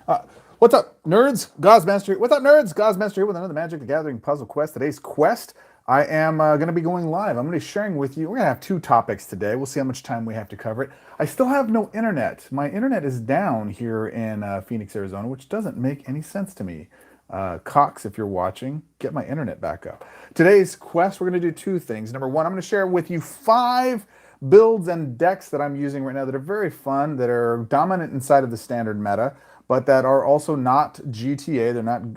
Uh, what's up, nerds? Goz Master here. What's up, nerds? Goz Master here with another Magic the Gathering puzzle quest. Today's quest, I am going to be going live. I'm going to be sharing with you. We're going to have two topics today. We'll see how much time we have to cover it. I still have no internet. My internet is down here in Phoenix, Arizona, which doesn't make any sense to me. Cox, if you're watching, get my internet back up. Today's quest, we're going to do two things. Number one, I'm going to share with you 5 builds and decks that I'm using right now that are very fun, that are dominant inside of the standard meta, but that are also not GTA. They're not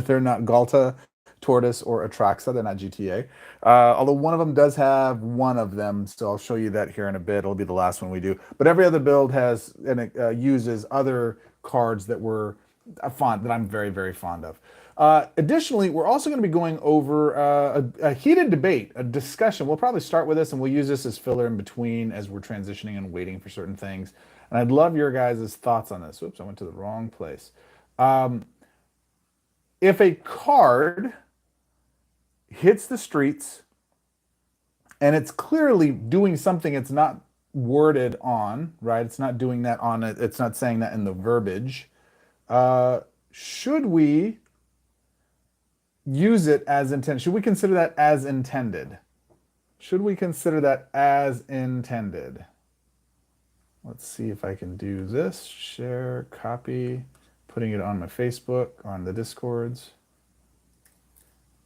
they're not Ghalta, Tortoise, or Atraxa. They're not GTA. Although one of them does have one of them, so I'll show you that here in a bit. It'll be the last one we do. But every other build has and it uses other cards that were fond that I'm very, very fond of. Additionally, we're also going to be going over a heated debate, a discussion. We'll probably start with this and we'll use this as filler in between as we're transitioning and waiting for certain things. And I'd love your guys' thoughts on this. Oops, I went to the wrong place. If a card hits the streets and it's clearly doing something it's not worded on, right? It's not doing that on it. It's not saying that in the verbiage. Should we use it as intended? Should we consider that as intended? Should we consider that as intended? Let's see if I can do this. Share, copy, putting it on my Facebook, on the Discords.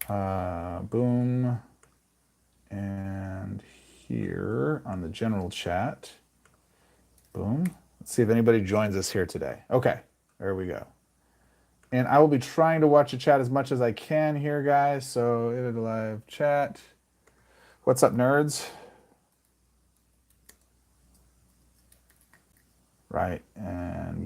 Boom. And here on the general chat. Boom. Let's see if anybody joins us here today. Okay, there we go. And I will be trying to watch the chat as much as I can here, guys. So, edit live chat. What's up, nerds? Right, and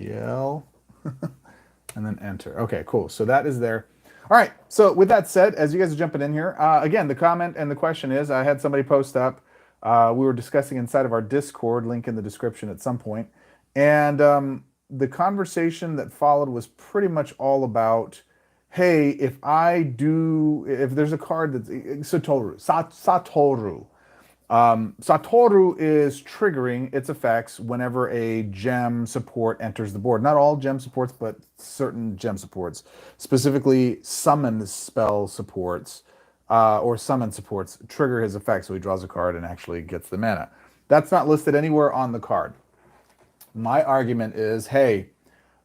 yell, and then enter. Okay, cool. So that is there. All right, so with that said, as you guys are jumping in here, again, the comment and the question is, I had somebody post up, we were discussing inside of our Discord, link in the description at some point, and the conversation that followed was pretty much all about, hey, if there's a card that's Satoru. Satoru is triggering its effects whenever a gem support enters the board. Not all gem supports, but certain gem supports. Specifically, summon spell supports or summon supports trigger his effect, so he draws a card and actually gets the mana. That's not listed anywhere on the card. My argument is, hey,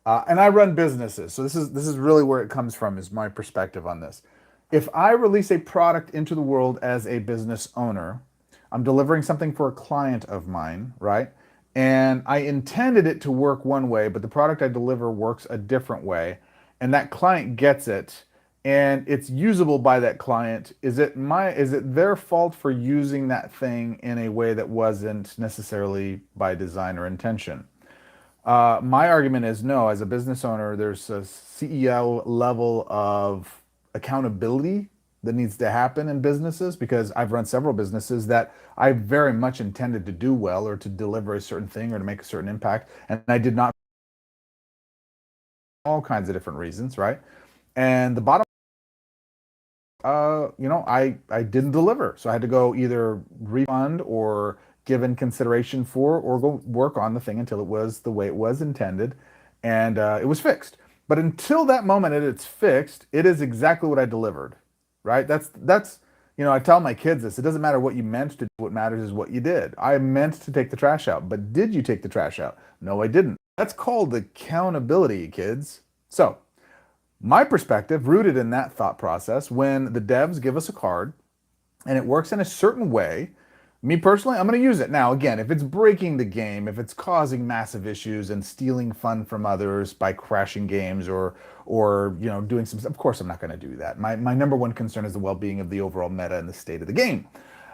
and I run businesses, so this is really where it comes from, is my perspective on this. If I release a product into the world as a business owner, I'm delivering something for a client of mine, right? And I intended it to work one way, but the product I deliver works a different way, and that client gets it, and it's usable by that client. Is it their fault for using that thing in a way that wasn't necessarily by design or intention? My argument is no. As a business owner, there's a CEO level of accountability that needs to happen in businesses, because I've run several businesses that I very much intended to do well or to deliver a certain thing or to make a certain impact, and I did not, all kinds of different reasons, right? And the bottom, I didn't deliver, so I had to go either refund or given consideration for, or go work on the thing until it was the way it was intended, and it was fixed. But until that moment it's fixed, it is exactly what I delivered, right? That's I tell my kids this. It doesn't matter what you meant to do. What matters is what you did. I meant to take the trash out, but did you take the trash out? No, I didn't. That's called accountability, kids. So my perspective, rooted in that thought process, when the devs give us a card and it works in a certain way, me personally, I'm going to use it. Now, again, if it's breaking the game, if it's causing massive issues and stealing fun from others by crashing games or doing some stuff, of course I'm not going to do that. My number one concern is the well-being of the overall meta and the state of the game.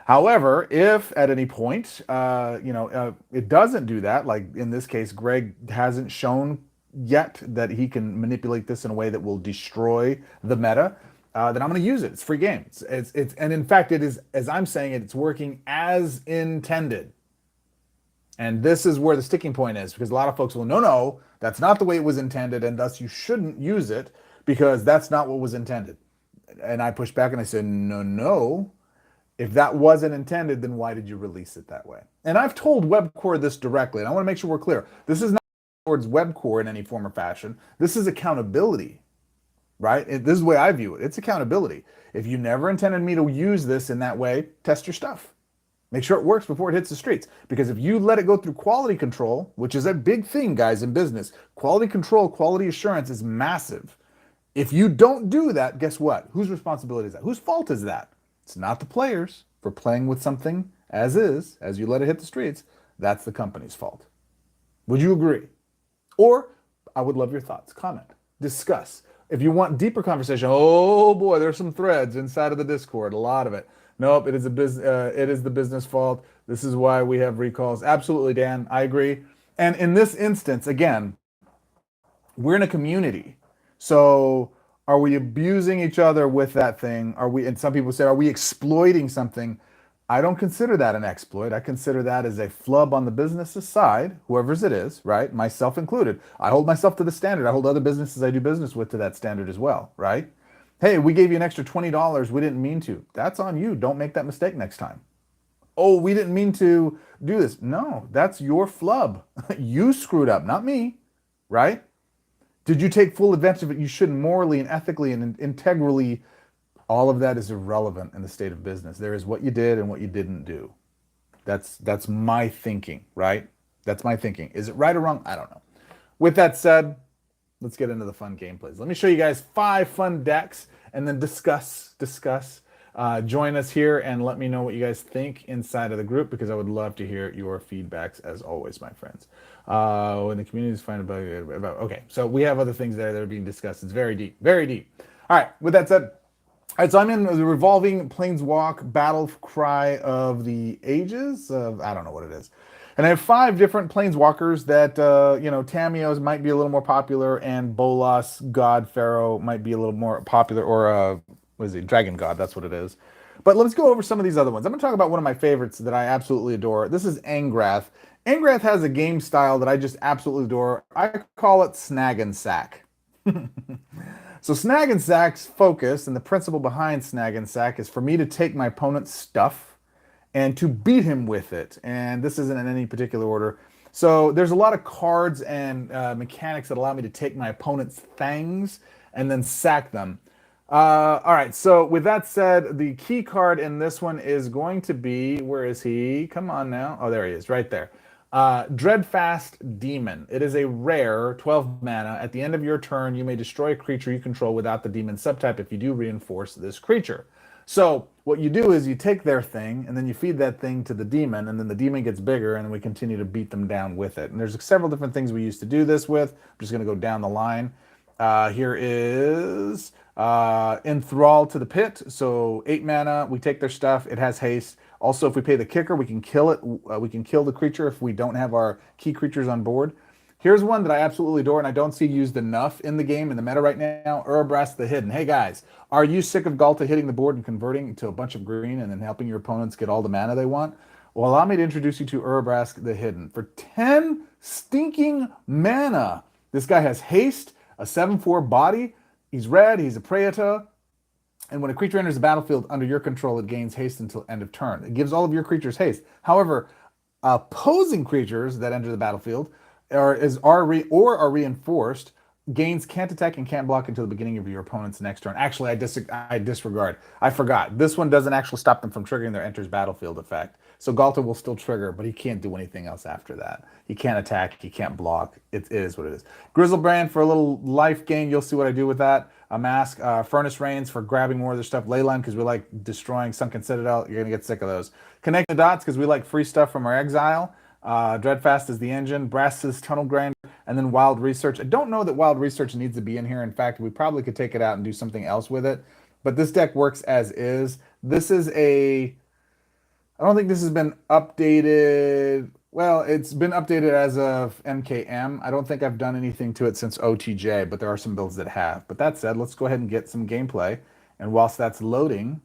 However, if at any point, it doesn't do that, like in this case, Greg hasn't shown yet that he can manipulate this in a way that will destroy the meta, then I'm going to use it. It's free game. And in fact, it is, as I'm saying it, it's working as intended. And this is where the sticking point is, because a lot of folks will, no, that's not the way it was intended, and thus you shouldn't use it because that's not what was intended. And I push back and I say, no. If that wasn't intended, then why did you release it that way? And I've told WebCore this directly, and I want to make sure we're clear. This is not towards web core in any form or fashion. This is accountability, right? This is the way I view it. It's accountability. If you never intended me to use this in that way, test your stuff. Make sure it works before it hits the streets. Because if you let it go through quality control, which is a big thing, guys, in business, quality control, quality assurance is massive. If you don't do that, guess what? Whose responsibility is that? Whose fault is that? It's not the players for playing with something as is, as you let it hit the streets. That's the company's fault. Would you agree? Or I would love your thoughts. Comment, discuss. If you want deeper conversation, oh boy, there's some threads inside of the Discord, a lot of it. Nope, it is the business fault. This is why we have recalls. Absolutely, Dan, I agree. And in this instance, again, we're in a community. So are we abusing each other with that thing? Are we, and some people say, are we exploiting something? I don't consider that an exploit. I consider that as a flub on the business's side, whoever's it is, right? Myself included. I hold myself to the standard. I hold other businesses I do business with to that standard as well, right? Hey, we gave you an extra $20. We didn't mean to. That's on you. Don't make that mistake next time. Oh, we didn't mean to do this. No, that's your flub. You screwed up, not me, right? Did you take full advantage of it? You shouldn't morally and ethically and integrally. All of that is irrelevant in the state of business. There is what you did and what you didn't do. That's my thinking, right? That's my thinking. Is it right or wrong? I don't know. With that said, let's get into the fun gameplays. Let me show you guys 5 fun decks and then discuss. Join us here and let me know what you guys think inside of the group, because I would love to hear your feedbacks as always, my friends. When the community is fine about okay, so we have other things there that are being discussed. It's very deep, very deep. All right, with that said, all right, so I'm in the revolving Planeswalk battle cry of the ages of, I don't know what it is. And I have 5 different Planeswalkers that, Tamiyo's might be a little more popular, and Bolas, God, Pharaoh might be a little more popular, or, what is it, Dragon God, that's what it is. But let's go over some of these other ones. I'm going to talk about one of my favorites that I absolutely adore. This is Angrath. Angrath has a game style that I just absolutely adore. I call it snag and sack. So Snag and Sack's focus, and the principle behind Snag and Sack, is for me to take my opponent's stuff and to beat him with it. And this isn't in any particular order. So there's a lot of cards and mechanics that allow me to take my opponent's things and then sack them. All right, so with that said, the key card in this one is going to be, where is he? Come on now. Oh, there he is, right there. Dreadfast Demon. It is a rare 12 mana. At the end of your turn, you may destroy a creature you control without the demon subtype if you do reinforce this creature. So what you do is you take their thing, and then you feed that thing to the demon, and then the demon gets bigger, and we continue to beat them down with it. And there's several different things we used to do this with. I'm just going to go down the line. Here is Enthrall to the Pit. So 8 mana, we take their stuff. It has haste. Also, if we pay the kicker, we can kill it. We can kill the creature if we don't have our key creatures on board. Here's one that I absolutely adore and I don't see used enough in the game, in the meta right now, Urabrask the Hidden. Hey guys, are you sick of Ghalta hitting the board and converting into a bunch of green and then helping your opponents get all the mana they want? Well, allow me to introduce you to Urabrask the Hidden. For 10 stinking mana, this guy has haste, a 7/4 body, he's red, he's a Praetor, and when a creature enters the battlefield under your control, it gains haste until end of turn. It gives all of your creatures haste. However, opposing creatures that enter the battlefield are reinforced, gains can't attack and can't block until the beginning of your opponent's next turn. Actually, I disregard. I forgot. This one doesn't actually stop them from triggering their enters battlefield effect. So Ghalta will still trigger, but he can't do anything else after that. He can't attack. He can't block. It is what it is. Grizzlebrand for a little life gain. You'll see what I do with that. A mask. Furnace Rains for grabbing more of their stuff. Leyline because we like destroying Sunken Citadel. You're going to get sick of those. Connect the Dots because we like free stuff from our exile. Dreadfast is the engine. Brass's Tunnel Grinder. And then Wild Research. I don't know that Wild Research needs to be in here. In fact, we probably could take it out and do something else with it. But this deck works as is. This is a... I don't think this has been updated. Well, it's been updated as of MKM. I don't think I've done anything to it since OTJ, but there are some builds that have. But that said, let's go ahead and get some gameplay. And whilst that's loading,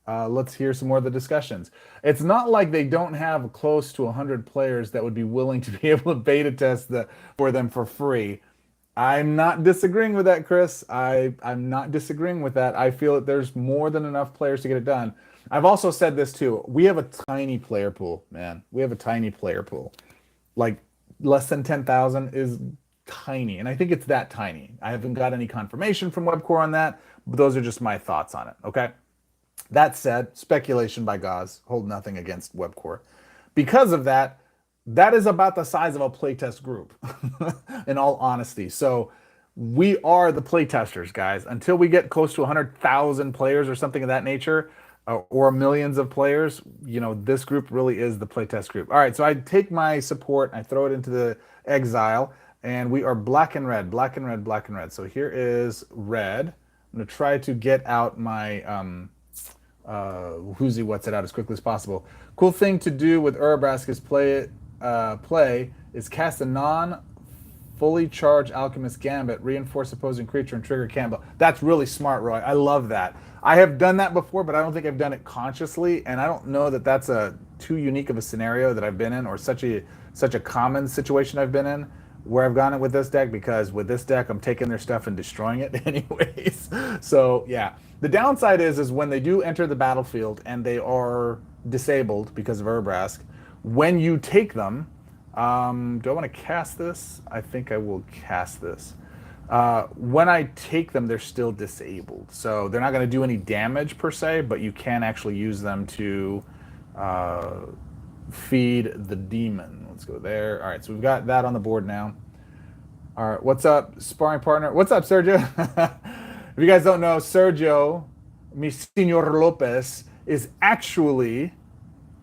let's hear some more of the discussions. It's not like they don't have close to 100 players that would be willing to be able to beta test for them for free. I'm not disagreeing with that, Chris. I'm not disagreeing with that. I feel that there's more than enough players to get it done. I've also said this too. We have a tiny player pool, man. We have a tiny player pool. Like less than 10,000 is tiny. And I think it's that tiny. I haven't got any confirmation from Webcore on that, but those are just my thoughts on it. Okay. That said, speculation by Goz, hold nothing against Webcore. Because of that, that is about the size of a playtest group, in all honesty. So we are the playtesters, guys. Until we get close to 100,000 players or something of that nature, or millions of players, you know, this group really is the playtest group. All right, so I take my support, I throw it into the exile, and we are black and red, black and red, black and red. So here is red. I'm going to try to get out my whoozy what's it out as quickly as possible. Cool thing to do with Urabrask is play is cast a non fully charged Alchemist Gambit, reinforce opposing creature, and trigger Campbell. That's really smart, Roy. I love that. I have done that before, but I don't think I've done it consciously, and I don't know that that's a too unique of a scenario that I've been in, or such a common situation I've been in where I've gone it with this deck, because with this deck I'm taking their stuff and destroying it anyways. So yeah, the downside is when they do enter the battlefield and they are disabled because of Urabrask, when you take them, do I want to cast this? I think I will cast this. When I take them, they're still disabled. So they're not going to do any damage per se, but you can actually use them to feed the demon. Let's go there. All right, so we've got that on the board now. All right, what's up, sparring partner? What's up, Sergio? If you guys don't know, Sergio, mi Senor Lopez, is actually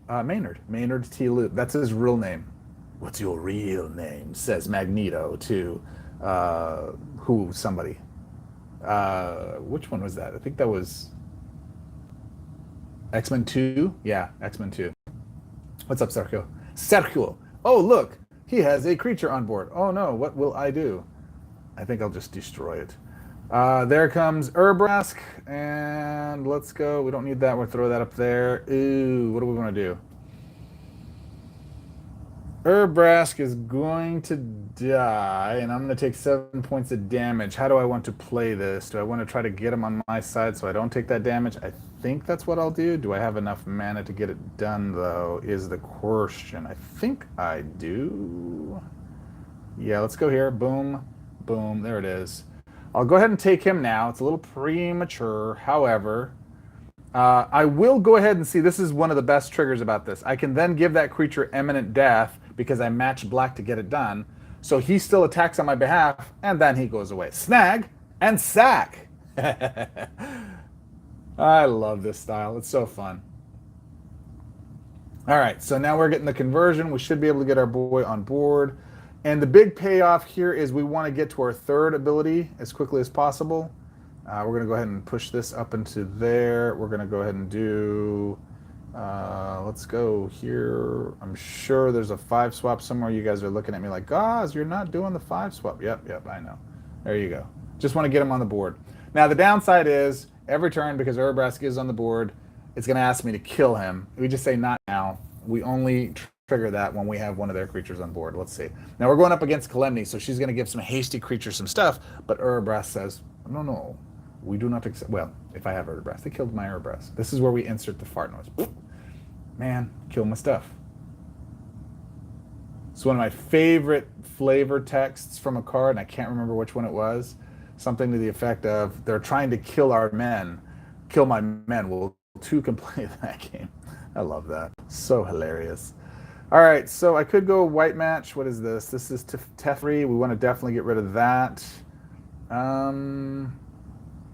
Maynard T. Loop. That's his real name. What's your real name? Says Magneto to somebody. Which one was that? I think that was X-Men 2. Yeah, X-Men 2. What's up, Sergio? Sergio. Oh, look, he has a creature on board. Oh no, what will I do? I think I'll just destroy it. There comes Urabrask, and let's go. We don't need that. We'll throw that up there. Ooh, what do we want to do? Urabrask is going to die, and I'm going to take 7 points of damage. How do I want to play this? Do I want to try to get him on my side so I don't take that damage? I think that's what I'll do. Do I have enough mana to get it done, though, is the question. I think I do. Yeah, let's go here. Boom, boom. There it is. I'll go ahead and take him now. It's a little premature. However, I will go ahead and see. This is one of the best triggers about this. I can then give that creature Imminent Death because I match black to get it done. So he still attacks on my behalf, and then he goes away. Snag and sack. I love this style. It's so fun. All right, so now we're getting the conversion. We should be able to get our boy on board. And the big payoff here is we want to get to our third ability as quickly as possible. We're going to go ahead and push this up into there. We're going to go ahead and do... let's go here. I'm sure there's a 5 swap somewhere. You guys are looking at me like, Goz, you're not doing the 5 swap. Yep, I know. There you go. Just want to get him on the board. Now, the downside is every turn, because Urabrask is on the board, it's going to ask me to kill him. We just say not now. We only trigger that when we have one of their creatures on board. Let's see. Now, we're going up against Kalemni, so she's going to give some hasty creatures some stuff, but Urabrask says, no. We do not accept... Well, if I have Urabrask. They killed my Urabrask. This is where we insert the fart noise. Man, kill my stuff. It's one of my favorite flavor texts from a card, and I can't remember which one it was. Something to the effect of, they're trying to kill our men. Kill my men. Well, 2 can play that game. I love that. So hilarious. All right, so I could go white match. What is this? This is Teferi. We want to definitely get rid of that.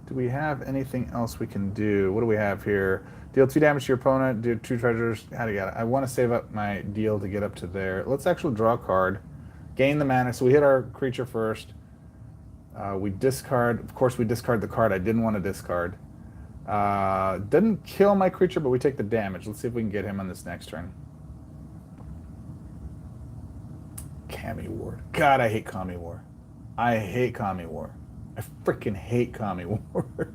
Do we have anything else we can do? What do we have here? Deal 2 damage to your opponent, do 2 treasures. How do you get it? I want to save up my deal to get up to there. Let's actually draw a card. Gain the mana. So we hit our creature first. We discard. Of course, we discard the card I didn't want to discard. Didn't kill my creature, but we take the damage. Let's see if we can get him on this next turn. Kami Ward. God, I hate Kami War. I hate Kami War. I freaking hate Kami War.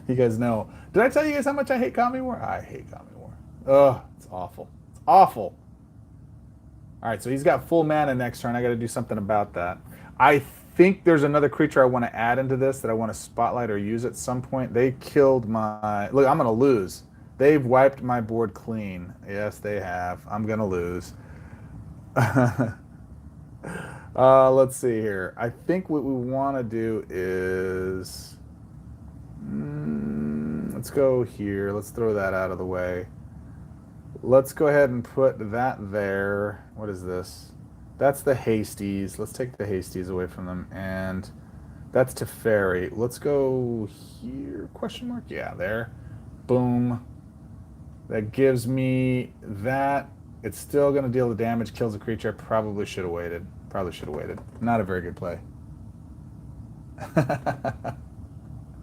You guys know. Did I tell you guys how much I hate Kami War? I hate Kami War. Ugh, it's awful. It's awful. All right, so he's got full mana next turn. I got to do something about that. I think there's another creature I want to add into this that I want to spotlight or use at some point. They killed my... Look, I'm going to lose. They've wiped my board clean. Yes, they have. I'm going to lose. Let's see here. I think what we want to do is... let's go here. Let's throw that out of the way. Let's go ahead and put that there. What is this? That's the Hasties. Let's take the Hasties away from them. And that's Teferi. Let's go here. Question mark? Yeah, there. Boom. That gives me that. It's still going to deal the damage, kills a creature. Probably should have waited. Probably should have waited. Not a very good play.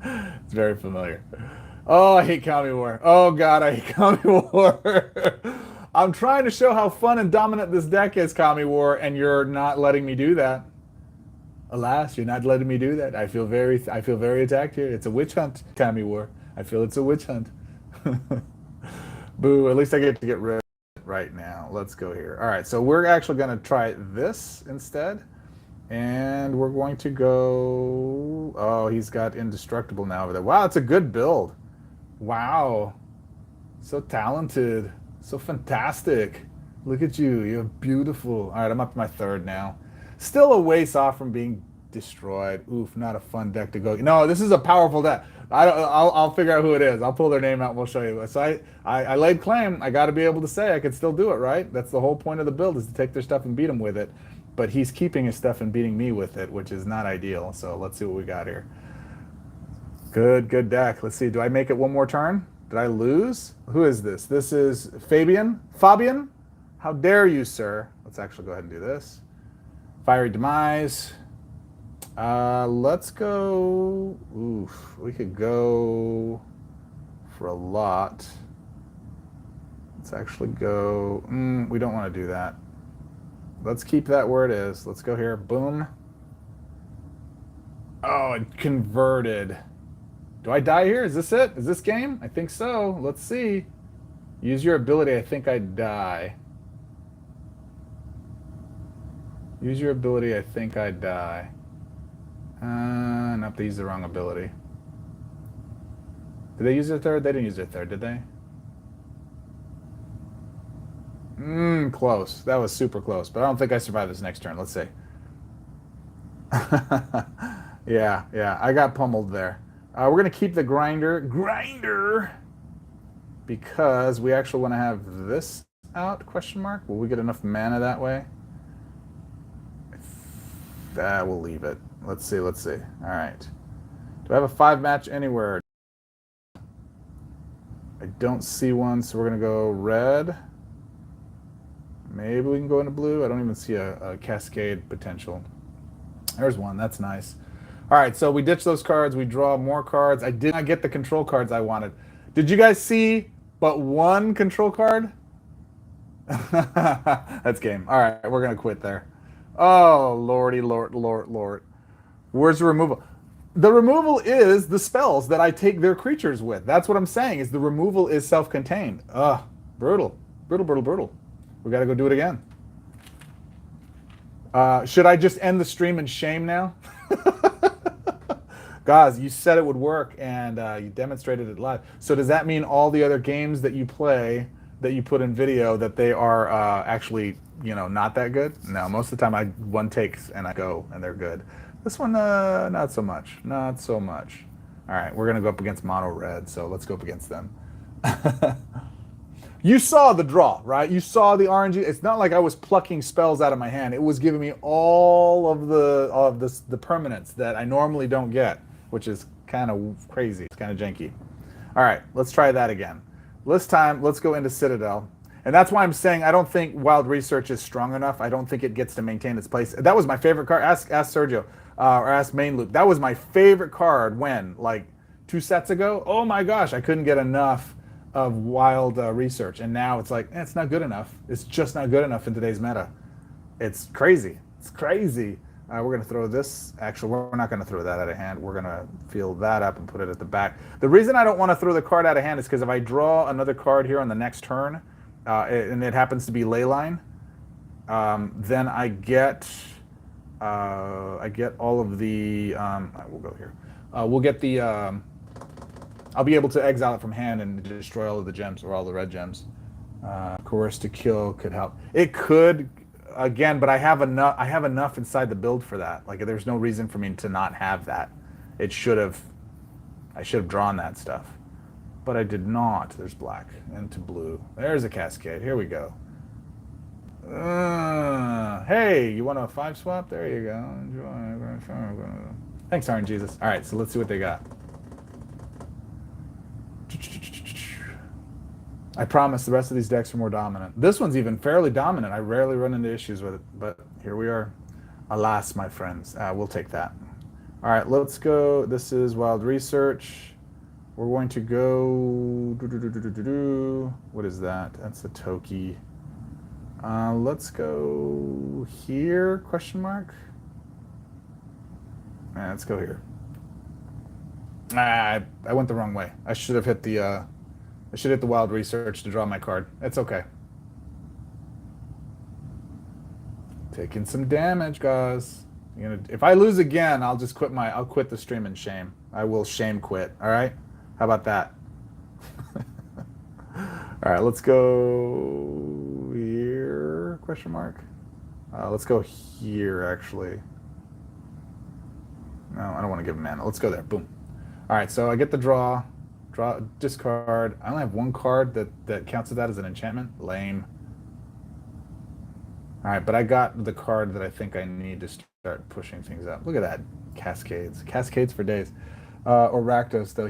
It's very familiar. Oh, I hate Kami War. Oh, God, I hate Kami War. I'm trying to show how fun and dominant this deck is, Kami War, and you're not letting me do that. Alas, you're not letting me do that. I feel very attacked here. It's a witch hunt, Kami War. I feel it's a witch hunt. Boo, at least I get to get rid of it right now. Let's go here. All right, so we're actually going to try this instead. And we're going to go... Oh, he's got Indestructible now over there. Wow, it's a good build. Wow. So talented. So fantastic. Look at you. You're beautiful. All right, I'm up to my third now. Still a ways off from being destroyed. Oof, not a fun deck to go. No, this is a powerful deck. I'll figure out who it is. I'll pull their name out and we'll show you. So I laid claim. I got to be able to say I could still do it, right? That's the whole point of the build, is to take their stuff and beat them with it. But he's keeping his stuff and beating me with it, which is not ideal. So let's see what we got here. Good deck. Let's see. Do I make it one more turn? Did I lose? Who is this? This is Fabian? How dare you, sir? Let's actually go ahead and do this. Fiery Demise. Let's go... Oof. We could go for a lot. Let's actually go... we don't want to do that. Let's keep that where it is. Let's go here. Boom. Oh, it converted. Do I die here? Is this it? Is this game? I think so. Let's see. Use your ability. I think I die. Use your ability. I think I die. Nope, they used the wrong ability. Did they use their third? They didn't use their third, did they? Close. That was super close, but I don't think I survived this next turn. Let's see. Yeah, I got pummeled there. We're going to keep the grinder, because we actually want to have this out, question mark. Will we get enough mana that way? We'll leave it. Let's see. All right. Do I have a 5-match anywhere? I don't see one, so we're going to go red. Maybe we can go into blue. I don't even see a cascade potential. There's one. That's nice. All right, so we ditch those cards. We draw more cards. I did not get the control cards I wanted. Did you guys see but one control card? That's game. All right, we're going to quit there. Oh, lordy, lord. Where's the removal? The removal is the spells that I take their creatures with. That's what I'm saying, is the removal is self-contained. Ugh, brutal. We got to go do it again. Should I just end the stream in shame now? Goz, you said it would work, and you demonstrated it live. So does that mean all the other games that you play, that you put in video, that they are actually, not that good? No, most of the time I one takes and I go, and they're good. This one, not so much. All right, we're going to go up against Mono Red, so let's go up against them. You saw the draw, right? You saw the RNG. It's not like I was plucking spells out of my hand. It was giving me all of the permanents that I normally don't get, which is kind of crazy. It's kind of janky. All right, let's try that again. This time, let's go into Citadel. And that's why I'm saying I don't think Wild Research is strong enough. I don't think it gets to maintain its place. That was my favorite card. Ask Sergio, or ask Main Loop. That was my favorite card when, like, 2 sets ago? Oh my gosh, I couldn't get enough of Wild Research, and now it's like, it's not good enough. It's just not good enough in today's meta. It's crazy. We're going to throw this. Actually, we're not going to throw that out of hand. We're going to fill that up and put it at the back. The reason I don't want to throw the card out of hand is because if I draw another card here on the next turn, and it happens to be Leyline, then I get all of the. We'll go here. We'll get the. I'll be able to exile it from hand and destroy all of the gems, or all the red gems. Coerce to Kill could help. It could again, but I have enough. I have enough inside the build for that. Like, there's no reason for me to not have that. It should have. I should have drawn that stuff, but I did not. There's black into blue. There's a cascade. Here we go. Hey, you want a 5 swap? There you go. Enjoy. Thanks, Iron Jesus. All right, so let's see what they got. I promise the rest of these decks are more dominant. This one's even fairly dominant. I rarely run into issues with it, but here we are. Alas, my friends. We'll take that. All right, let's go. This is Wild Research. We're going to go... What is that? That's a Toki. Let's go here, question mark? Let's go here. I went the wrong way. I should have hit the Wild Research to draw my card. It's okay. Taking some damage, guys. If I lose again, I'll just quit I'll quit the stream in shame. I will shame quit. All right? How about that? All right, let's go here, question mark. Let's go here, actually. No, I don't want to give him mana. Let's go there. Boom. All right, so I get the draw, discard. I only have one card that counts as that as an enchantment. Lame. All right, but I got the card that I think I need to start pushing things up. Look at that. Cascades for days. Or Rakdos, though.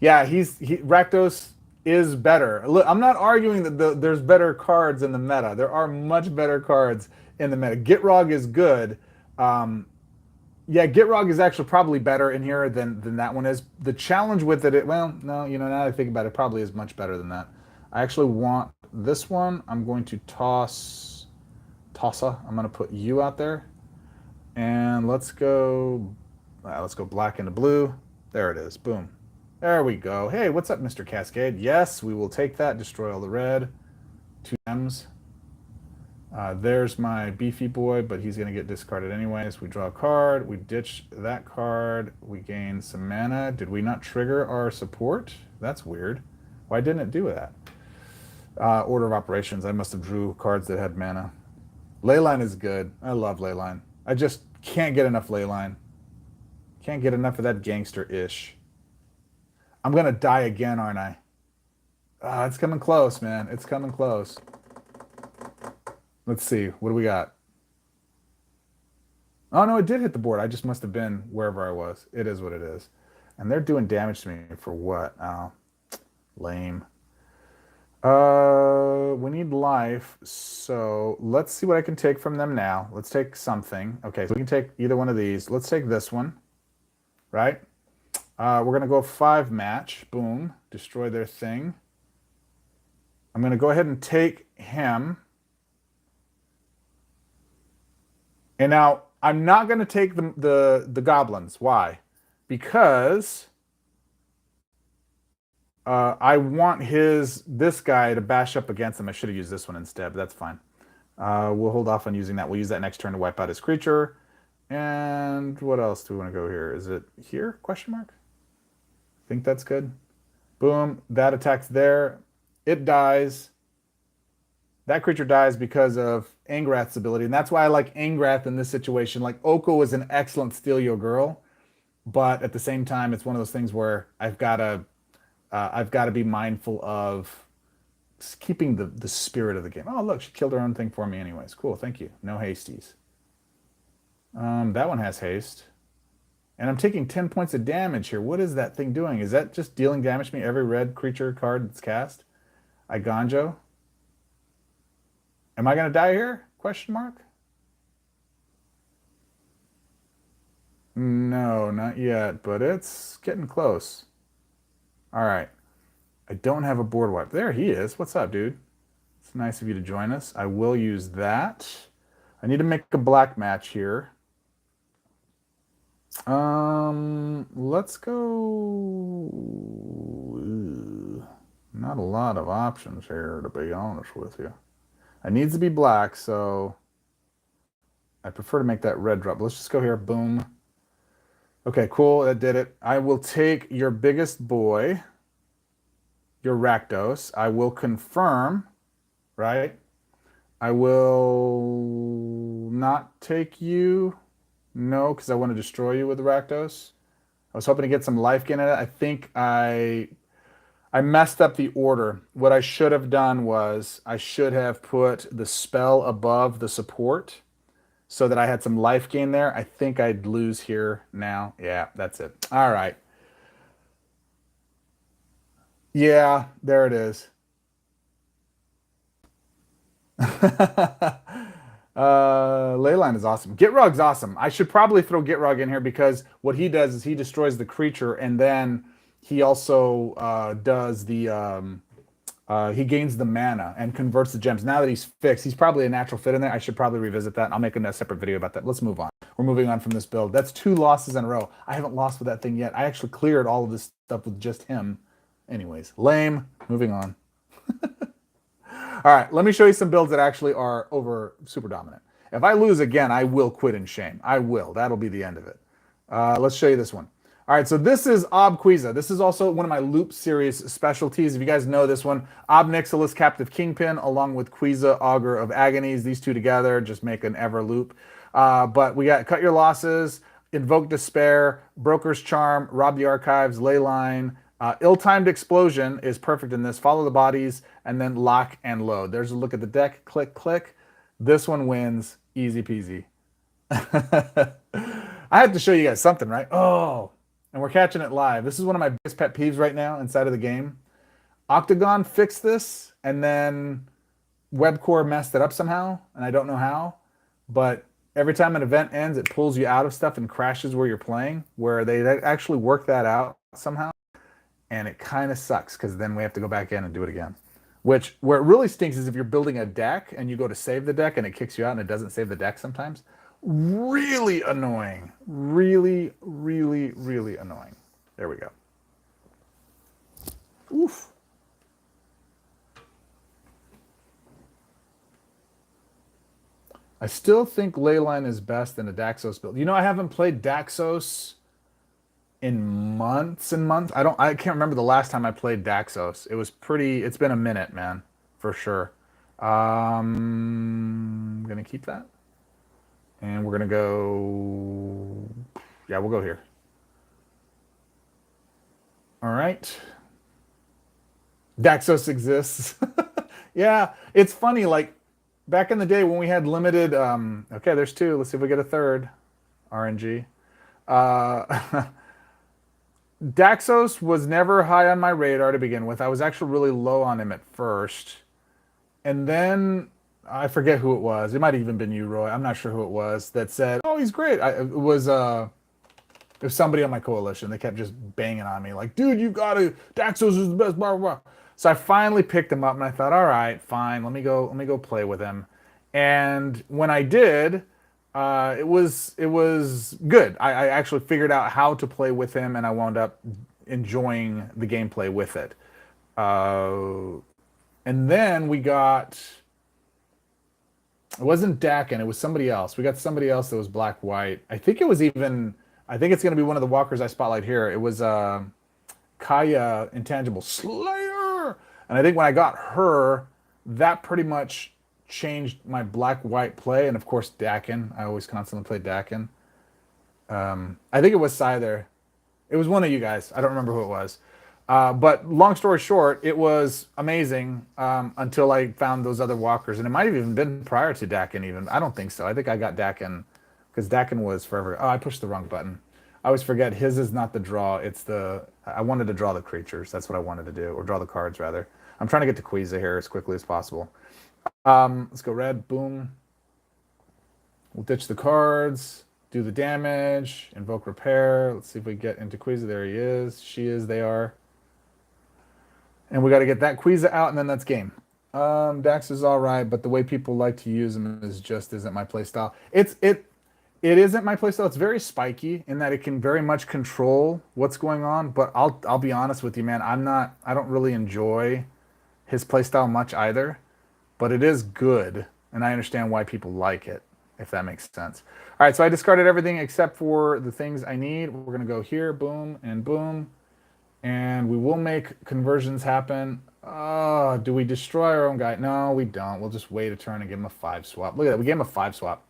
Rakdos is better. Look, I'm not arguing that there's better cards in the meta. There are much better cards in the meta. Gitrog is good. Gitrog is actually probably better in here than that one is. The challenge with it, well, no, now that I think about it, probably is much better than that. I actually want this one. I'm going to Tossa. I'm going to put you out there. And let's go black into blue. There it is. Boom. There we go. Hey, what's up, Mr. Cascade? Yes, we will take that. Destroy all the red. 2 gems. There's my beefy boy, but he's going to get discarded anyways. We draw a card. We ditch that card. We gain some mana. Did we not trigger our support? That's weird. Why didn't it do that? Order of operations. I must have drew cards that had mana. Leyline is good. I love Leyline. I just can't get enough Leyline. Can't get enough of that gangster-ish. I'm going to die again, aren't I? It's coming close, man. It's coming close. Let's see. What do we got? Oh, no, it did hit the board. I just must have been wherever I was. It is what it is. And they're doing damage to me for what? Oh, lame. We need life. So let's see what I can take from them now. Let's take something. Okay, so we can take either one of these. Let's take this one. Right? We're going to go 5 match. Boom. Destroy their thing. I'm going to go ahead and take him. And now, I'm not going to take the goblins. Why? Because I want this guy to bash up against him. I should have used this one instead, but that's fine. We'll hold off on using that. We'll use that next turn to wipe out his creature. And what else do we want to go here? Is it here? Question mark? I think that's good. Boom. That attacks there. It dies. That creature dies because of Angrath's ability. And that's why I like Angrath in this situation. Like, Oko is an excellent steal your girl. But at the same time, it's one of those things where I've got to be mindful of keeping the spirit of the game. Oh, look, she killed her own thing for me anyways. Cool, thank you. No hasties. That one has haste. And I'm taking 10 points of damage here. What is that thing doing? Is that just dealing damage to me every red creature card that's cast? I Ganjo. Am I going to die here? Question mark. No, not yet, but it's getting close. All right. I don't have a board wipe. There he is. What's up, dude? It's nice of you to join us. I will use that. I need to make a black match here. Let's go. Not a lot of options here, to be honest with you. It needs to be black, so I prefer to make that red drop. Let's just go here. Boom. Okay, cool. That did it. I will take your biggest boy, your Rakdos. I will confirm, right? I will not take you. No, because I want to destroy you with the Rakdos. I was hoping to get some life gain in it. I think I messed up the order. What I should have done was I should have put the spell above the support so that I had some life gain there. I think I'd lose here now. Yeah, that's it. All right. Yeah, there it is. Leyline is awesome. Gitrog's awesome. I should probably throw Gitrog in here because what he does is he destroys the creature and then he also does the he gains the mana and converts the gems. Now that he's fixed, he's probably a natural fit in there. I should probably revisit that. I'll make a separate video about that. Let's move on. We're moving on from this build. That's 2 losses in a row. I haven't lost with that thing yet. I actually cleared all of this stuff with just him. Anyways, lame. Moving on. All right, let me show you some builds that actually are over super dominant. If I lose again, I will quit in shame. I will. That'll be the end of it. Let's show you this one. All right, so this is Ob Quiza. This is also one of my Loop series specialties. If you guys know this one, Ob Nixilis, Captive Kingpin, along with Quiza, Augur of Agonies. These two together just make an ever loop. But we got Cut Your Losses, Invoke Despair, Broker's Charm, Rob the Archives, Leyline. Ill-Timed Explosion is perfect in this. Follow the bodies, and then lock and load. There's a look at the deck. Click, click. This one wins. Easy peasy. I have to show you guys something, right? Oh, and we're catching it live. This is one of my biggest pet peeves right now inside of the game. Octagon fixed this, and then Webcore messed it up somehow, and I don't know how. But every time an event ends, it pulls you out of stuff and crashes where you're playing, where they actually work that out somehow. And it kind of sucks because then we have to go back in and do it again. Which, where it really stinks is if you're building a deck and you go to save the deck and it kicks you out and it doesn't save the deck sometimes. Really annoying. Really, really, really annoying. There we go. Oof. I still think Leyline is best in a Daxos build. You know, I haven't played Daxos in months and months. I can't remember the last time I played Daxos. It's been a minute, man, for sure. I'm gonna keep that. And we're gonna go, yeah, we'll go here. All right. Daxos exists. Yeah, it's funny, like back in the day when we had limited, okay, there's 2. Let's see if we get a third. RNG. Daxos was never high on my radar to begin with. I was actually really low on him at first. And then I forget who it was. It might have even been you, Roy. I'm not sure who it was that said, "Oh, he's great." It was somebody on my coalition. They kept just banging on me like, "Dude, you got to Daxos is the best." Blah, blah, blah. So I finally picked him up and I thought, "All right, fine. Let me go play with him." And when I did, it was good. I actually figured out how to play with him, and I wound up enjoying the gameplay with it. And then we got. It wasn't Dakin. It was somebody else. We got somebody else that was black white. I think it was even. I think it's going to be one of the walkers I spotlight here. It was Kaya Intangible Slayer, and I think when I got her, that pretty much changed my black-white play, and of course Dakin. I always constantly play Dakin. I think it was Scyther. It was one of you guys. I don't remember who it was. But long story short, it was amazing until I found those other walkers, and it might have even been prior to Dakin. Even I don't think so. I think I got Dakin because Dakin was forever. Oh, I pushed the wrong button. I always forget his is not the draw. It's the I wanted to draw the creatures. That's what I wanted to do, or draw the cards rather. I'm trying to get to Quiza here as quickly as possible. Let's go red. Boom. We'll ditch the cards. Do the damage. Invoke repair. Let's see if we get into Quiza. There he is. She is. They are. And we got to get that Quiza out, and then that's game. Dax is all right, but the way people like to use him isn't my playstyle. It isn't my playstyle. It's very spiky in that it can very much control what's going on. But I'll be honest with you, man. I don't really enjoy his playstyle much either. But it is good, and I understand why people like it, if that makes sense. All right, so I discarded everything except for the things I need. We're going to go here, boom, and we will make conversions happen. Do we destroy our own guy? No, we don't. We'll just wait a turn and give him a 5 swap. Look at that. We gave him a 5 swap.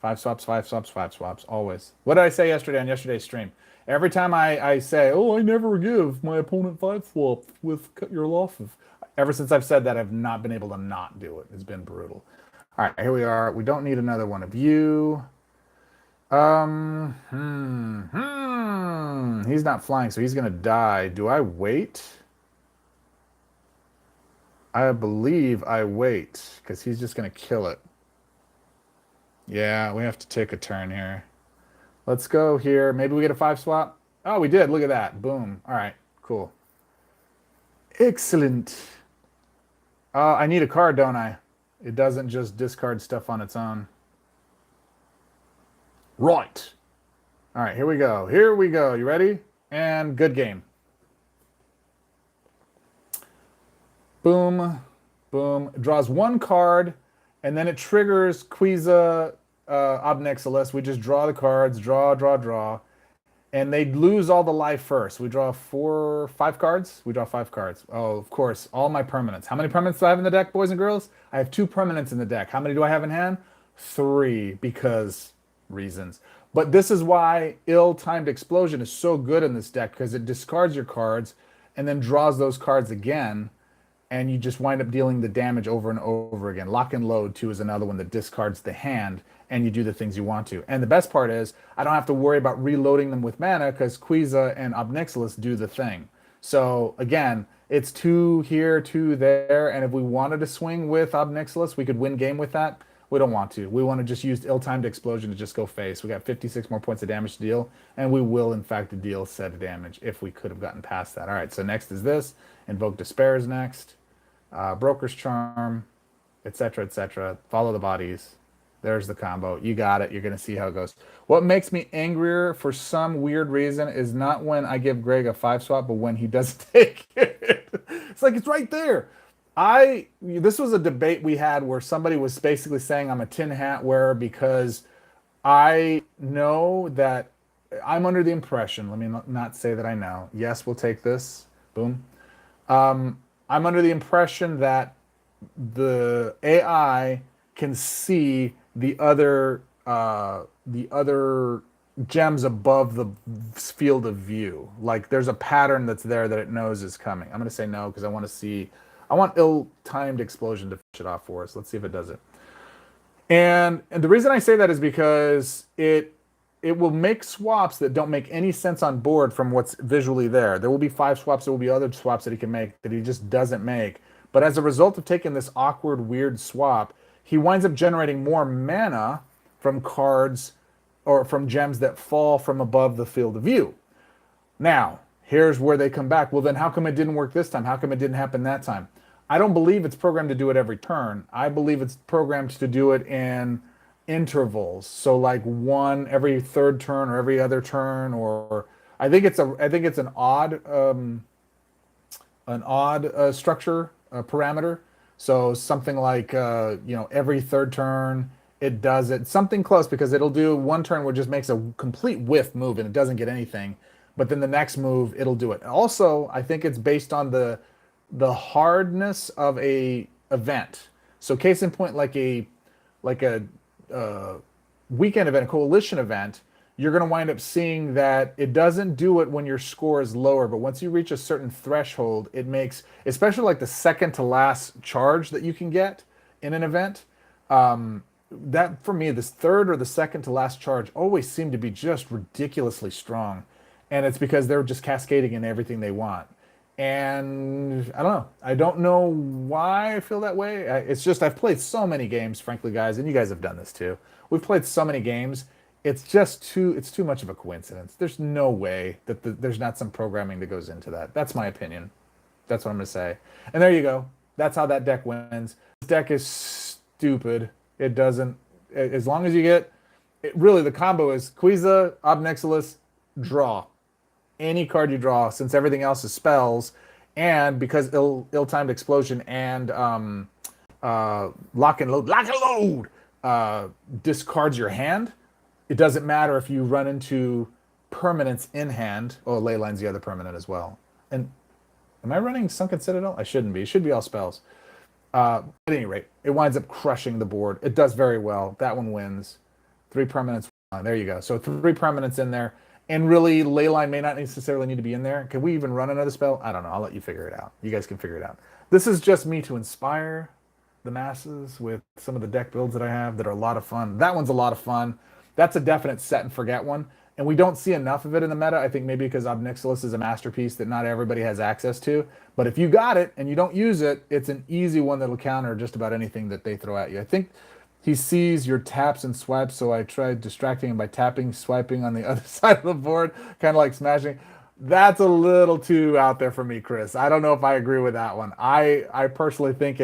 5 swaps, 5 swaps, 5 swaps, always. What did I say yesterday on yesterday's stream? Every time I say, oh, I never give my opponent 5 swap with cut your losses. Ever since I've said that, I've not been able to not do it. It's been brutal. All right, here we are. We don't need another one of you. He's not flying, so he's gonna die. Do I wait? I believe I wait, because he's just gonna kill it. Yeah, we have to take a turn here. Let's go here. Maybe we get a 5 swap. Oh, we did. Look at that. Boom. All right, cool. Excellent. I need a card, don't I? It doesn't just discard stuff on its own. Right. All right, here we go. Here we go. You ready? And good game. Boom. Boom. It draws one card, and then it triggers Quiza Ob Nixilis. We just draw the cards. Draw, draw, draw. And they lose all the life first. We draw 5 cards. We draw 5 cards. Oh, of course, all my permanents. How many permanents do I have in the deck, boys and girls? I have 2 permanents in the deck. How many do I have in hand? 3, because reasons. But this is why Ill-Timed Explosion is so good in this deck, because it discards your cards and then draws those cards again, and you just wind up dealing the damage over and over again. Lock and Load, too, is another one that discards the hand, and you do the things you want to. And the best part is, I don't have to worry about reloading them with mana, because Quiza and Ob Nixilis do the thing. So, again, it's 2 here, 2 there, and if we wanted to swing with Ob Nixilis, we could win game with that. We don't want to. We want to just use Ill-Timed Explosion to just go face. We got 56 more points of damage to deal, and we will, in fact, deal said damage if we could have gotten past that. All right, so next is this. Invoke Despair is next. Broker's Charm, etc., etc. Follow the bodies. There's the combo. You got it. You're going to see how it goes. What makes me angrier for some weird reason is not when I give Greg a 5 swap, but when he doesn't take it. It's like, it's right there. This was a debate we had where somebody was basically saying I'm a tin hat wearer because I know that I'm under the impression, let me not say that I know. Yes, we'll take this. Boom. I'm under the impression that the AI can see the other gems above the field of view. Like there's a pattern that's there that it knows is coming. I'm going to say no because I want Ill-Timed Explosion to finish it off for us. Let's see if it does it. And the reason I say that is because it will make swaps that don't make any sense on board from what's visually there. There will be 5 swaps. There will be other swaps that he can make that he just doesn't make. But as a result of taking this awkward, weird swap, he winds up generating more mana from cards or from gems that fall from above the field of view. Now, here's where they come back. Well, then how come it didn't work this time? How come it didn't happen that time? I don't believe it's programmed to do it every turn. I believe it's programmed to do it in intervals. So like one every third turn or every other turn, or I think it's an odd structure parameter. So something like every third turn it does it, something close, because it'll do one turn where it just makes a complete whiff move and it doesn't get anything, but then the next move it'll do it. Also, I think it's based on the hardness of a event. So case in point, like a weekend event, a coalition event, you're going to wind up seeing that it doesn't do it when your score is lower, but once you reach a certain threshold, it makes, especially like the second to last charge that you can get in an event, that for me, this third or the second to last charge always seemed to be just ridiculously strong. And it's because they're just cascading in everything they want. And I don't know. I don't know why I feel that way. It's just I've played so many games, frankly, guys, and you guys have done this too. We've played so many games. It's too much of a coincidence. There's no way that there's not some programming that goes into that. That's my opinion. That's what I'm going to say. And there you go. That's how that deck wins. This deck is stupid. It doesn't, as long as you get, really the combo is Quiza, Ob Nixilis, draw. Any card you draw, since everything else is spells, and because Ill-Timed Explosion and Lock and Load discards your hand, it doesn't matter if you run into permanents in hand. Oh, Leyline's the other permanent as well. And Am I running Sunken Citadel? I shouldn't be. It should be all spells. At any rate, it winds up crushing the board. It does very well. That one wins. 3 permanents. There you go. So 3 permanents in there. And really, Leyline may not necessarily need to be in there. Can we even run another spell? I don't know. I'll let you figure it out. You guys can figure it out. This is just me to inspire the masses with some of the deck builds that I have that are a lot of fun. That one's a lot of fun. That's a definite set and forget one. And we don't see enough of it in the meta. I think maybe because Nixilis is a masterpiece that not everybody has access to. But if you got it and you don't use it, it's an easy one that'll counter just about anything that they throw at you. I think he sees your taps and swipes, so I tried distracting him by tapping, swiping on the other side of the board, kind of like smashing. That's a little too out there for me, Chris. I don't know if I agree with that one. I personally think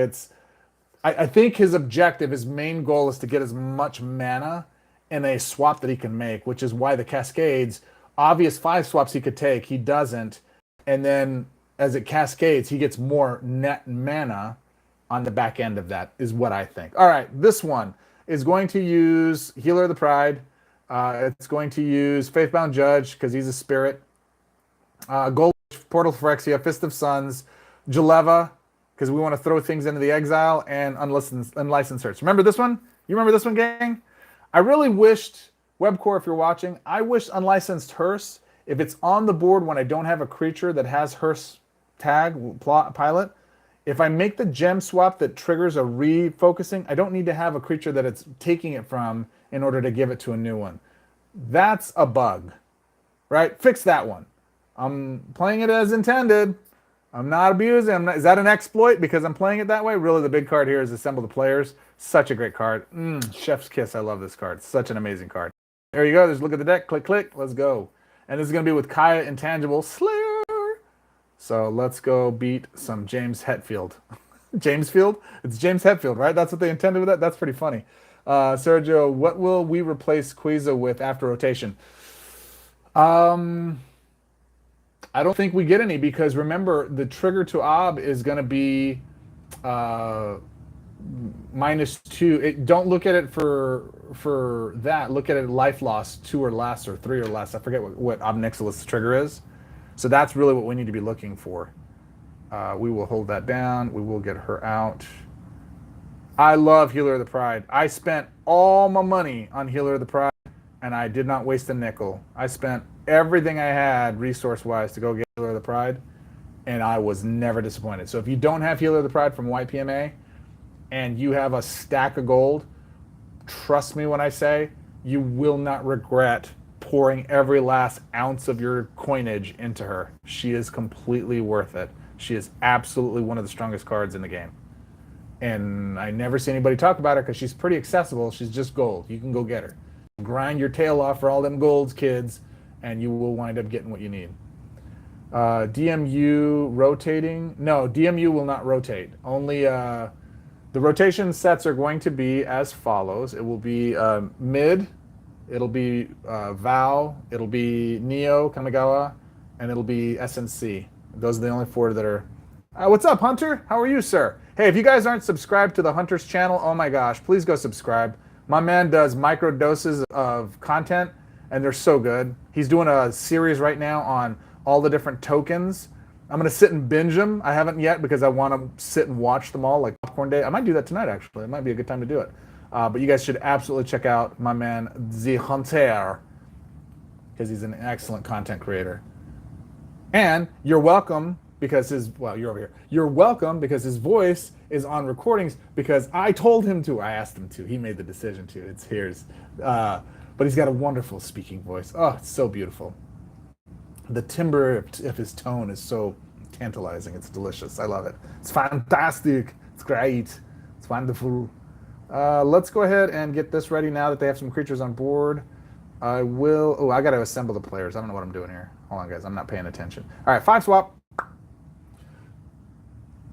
I think his objective, his main goal is to get as much mana in a swap that he can make, which is why the Cascades, obvious 5 swaps he could take, he doesn't. And then as it cascades, he gets more net mana on the back end of that, is what I think. All right, this one is going to use Healer of the Pride. It's going to use Faithbound Judge, because he's a spirit. Gold Portal Phyrexia, Fist of Suns, Jaleva, because we want to throw things into the exile, and Unlicensed Search. Remember this one? You remember this one, gang? I really wished, Webcore, if you're watching, I wish Unlicensed Hearse, if it's on the board when I don't have a creature that has Hearse tag, pilot, if I make the gem swap that triggers a refocusing, I don't need to have a creature that it's taking it from in order to give it to a new one. That's a bug, right? Fix that one. I'm playing it as intended. I'm not abusing. Is that an exploit because I'm playing it that way? Really, the big card here is Assemble the Players. Such a great card. Chef's Kiss. I love this card. Such an amazing card. There you go. There's look at the deck. Click, click. Let's go. And this is going to be with Kaya Intangible Slayer. So let's go beat some James Hetfield. James Field? It's James Hetfield, right? That's what they intended with that? That's pretty funny. Sergio, what will we replace Quiza with after rotation? I don't think we get any, because remember, the trigger to Ob is going to be -2. Don't look at it for that. Look at it life loss 2 or less or 3 or less. I forget what Ob Nixilis trigger is. So that's really what we need to be looking for. We will hold that down. We will get her out. I love Healer of the Pride. I spent all my money on Healer of the Pride, and I did not waste a nickel. I spent everything I had resource-wise to go get Healer of the Pride, and I was never disappointed. So if you don't have Healer of the Pride from YPMA and you have a stack of gold, trust me when I say you will not regret pouring every last ounce of your coinage into her. She is completely worth it. She is absolutely one of the strongest cards in the game. And I never see anybody talk about her because she's pretty accessible. She's just gold. You can go get her. Grind your tail off for all them golds, kids, and you will wind up getting what you need. DMU rotating? No, DMU will not rotate. Only the rotation sets are going to be as follows. It will be mid, it'll be Vow, it'll be Neo, Kamigawa, and it'll be SNC. Those are the only 4 that are... what's up, Hunter? How are you, sir? Hey, if you guys aren't subscribed to the Hunter's channel, oh my gosh, please go subscribe. My man does micro doses of content, and they're so good. He's doing a series right now on all the different tokens. I'm going to sit and binge them. I haven't yet because I want to sit and watch them all like Popcorn Day. I might do that tonight, actually. It might be a good time to do it. But you guys should absolutely check out my man, The Hunter, because he's an excellent content creator. And you're welcome because you're over here. You're welcome because his voice is on recordings because I told him to. I asked him to. He made the decision to. It's his. But he's got a wonderful speaking voice. Oh, it's so beautiful. The timbre of his tone is so tantalizing. It's delicious. I love it. It's fantastic. It's great. It's wonderful. Let's go ahead and get this ready now that they have some creatures on board. I got to assemble the players. I don't know what I'm doing here. Hold on, guys. I'm not paying attention. All right, 5 swap.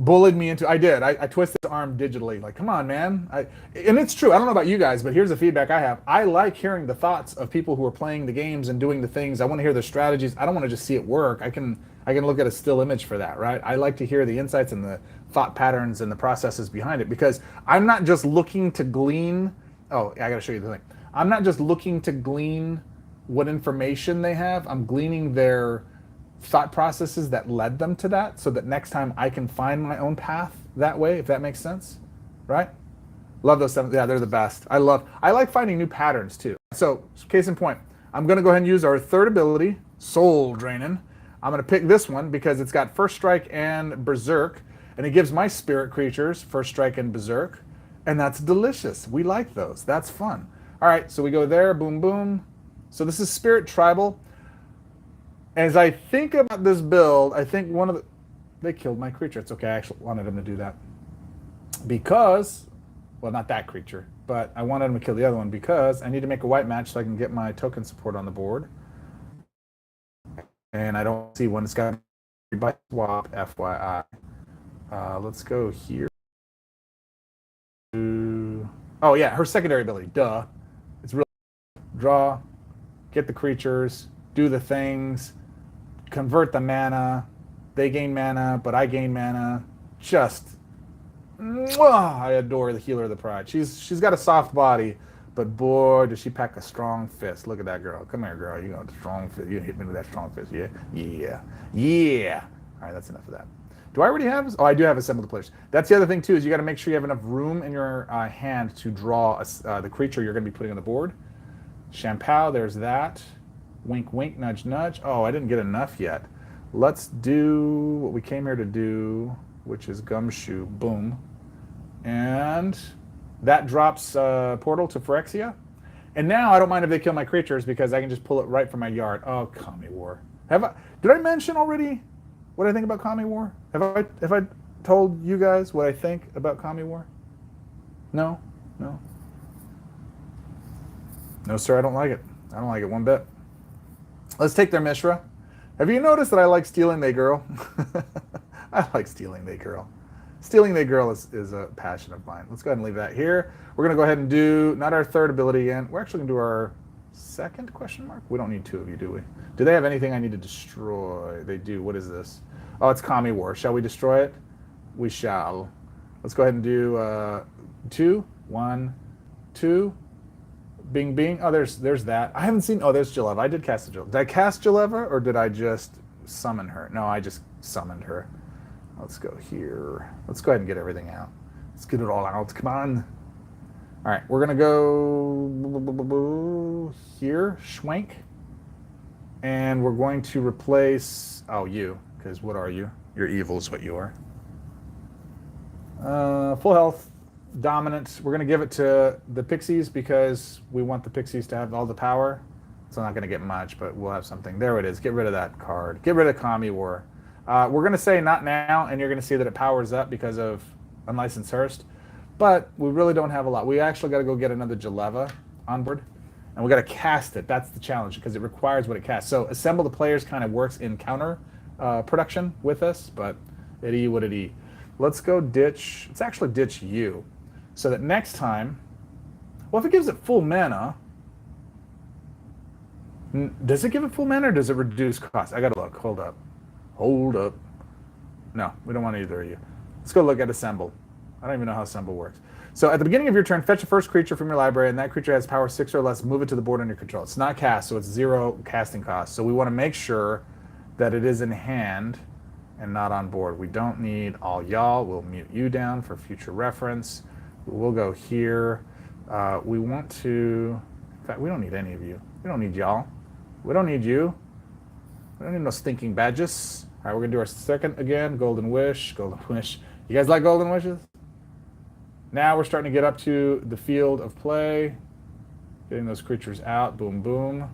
Bullied me into... I did. I twisted his arm digitally. Like, come on, man. And it's true. I don't know about you guys, but here's the feedback I have. I like hearing the thoughts of people who are playing the games and doing the things. I want to hear their strategies. I don't want to just see it work. I can look at a still image for that, right? I like to hear the insights and the thought patterns and the processes behind it, because I'm not just looking to glean... Oh, I got to show you the thing. I'm not just looking to glean what information they have. I'm gleaning their thought processes that led them to that, so that next time I can find my own path that way, if that makes sense, right? Love those seven. Yeah, they're the best. I like finding new patterns too. So, case in point, I'm going to go ahead and use our third ability, Soul Draining. I'm going to pick this one because it's got First Strike and Berserk, and it gives my spirit creatures First Strike and Berserk, and that's delicious. We like those. That's fun. All right, so we go there, boom, boom. So this is Spirit Tribal. As I think about this build, I think they killed my creature. It's okay. I actually wanted them to do that because, well, not that creature, but I wanted them to kill the other one because I need to make a white match so I can get my token support on the board. And I don't see one. It's got by swap, FYI. Let's go here. Oh yeah, her secondary ability. Duh. It's really draw, get the creatures, do the things, convert the mana. They gain mana, but I gain mana. Just, I adore the Healer of the Pride. She's got a soft body, but boy, does she pack a strong fist. Look at that girl. Come here, girl. You got a strong fist. You hit me with that strong fist. Yeah, yeah, yeah. All right, that's enough of that. Do I already have? Oh, I do have assembled the players. That's the other thing too, is you got to make sure you have enough room in your hand to draw the creature you're going to be putting on the board. Shampoo, there's that. Wink, wink, nudge, nudge. Oh, I didn't get enough yet. Let's do what we came here to do, which is Gumshoe. Boom. And that drops Portal to Phyrexia. And now I don't mind if they kill my creatures because I can just pull it right from my yard. Oh, Kami War. Did I mention already what I think about Kami War? Have I told you guys what I think about Kami War? No? No? No, sir, I don't like it. I don't like it one bit. Let's take their Mishra. Have you noticed that I like stealing they girl? I like stealing they girl. Stealing they girl is a passion of mine. Let's go ahead and leave that here. We're going to go ahead and do, not our third ability again. We're actually going to do our second question mark. We don't need two of you, do we? Do they have anything I need to destroy? They do. What is this? Oh, it's Kami War. Shall we destroy it? We shall. Let's go ahead and do 2, 1, 2. Bing, bing. Oh, there's that. I haven't seen... Oh, there's Jaleva. I did cast Jaleva. Did I cast Jaleva, or did I just summon her? No, I just summoned her. Let's go here. Let's go ahead and get everything out. Let's get it all out. Come on. All right, we're going to go here, Schwank. And we're going to replace... Oh, you. Because what are you? You're evil is what you are. Full health. Dominant. We're going to give it to the Pixies because we want the Pixies to have all the power. It's not going to get much, but we'll have something. There it is. Get rid of that card. Get rid of Kami War. We're going to say not now, and you're going to see that it powers up because of Unlicensed Hearst. But we really don't have a lot. We actually got to go get another Jaleva on board, and we got to cast it. That's the challenge because it requires what it casts. So Assemble the Players kind of works in counter production with us, but it what it. Let's go ditch. Let's actually ditch you. So that next time, well, if it gives it full mana, does it give it full mana or does it reduce cost? I gotta look. Hold up. Hold up. No, we don't want either of you. Let's go look at Assemble. I don't even know how Assemble works. So at the beginning of your turn, fetch a first creature from your library, and that creature has power 6 or less. Move it to the board under control. It's not cast, so it's 0 casting cost. So we want to make sure that it is in hand and not on board. We don't need all y'all. We'll mute you down for future reference. We'll go here. We want to... In fact, we don't need any of you. We don't need y'all. We don't need you. We don't need no stinking badges. All right, we're going to do our second again. Golden Wish. Golden Wish. You guys like Golden Wishes? Now we're starting to get up to the field of play. Getting those creatures out. Boom, boom.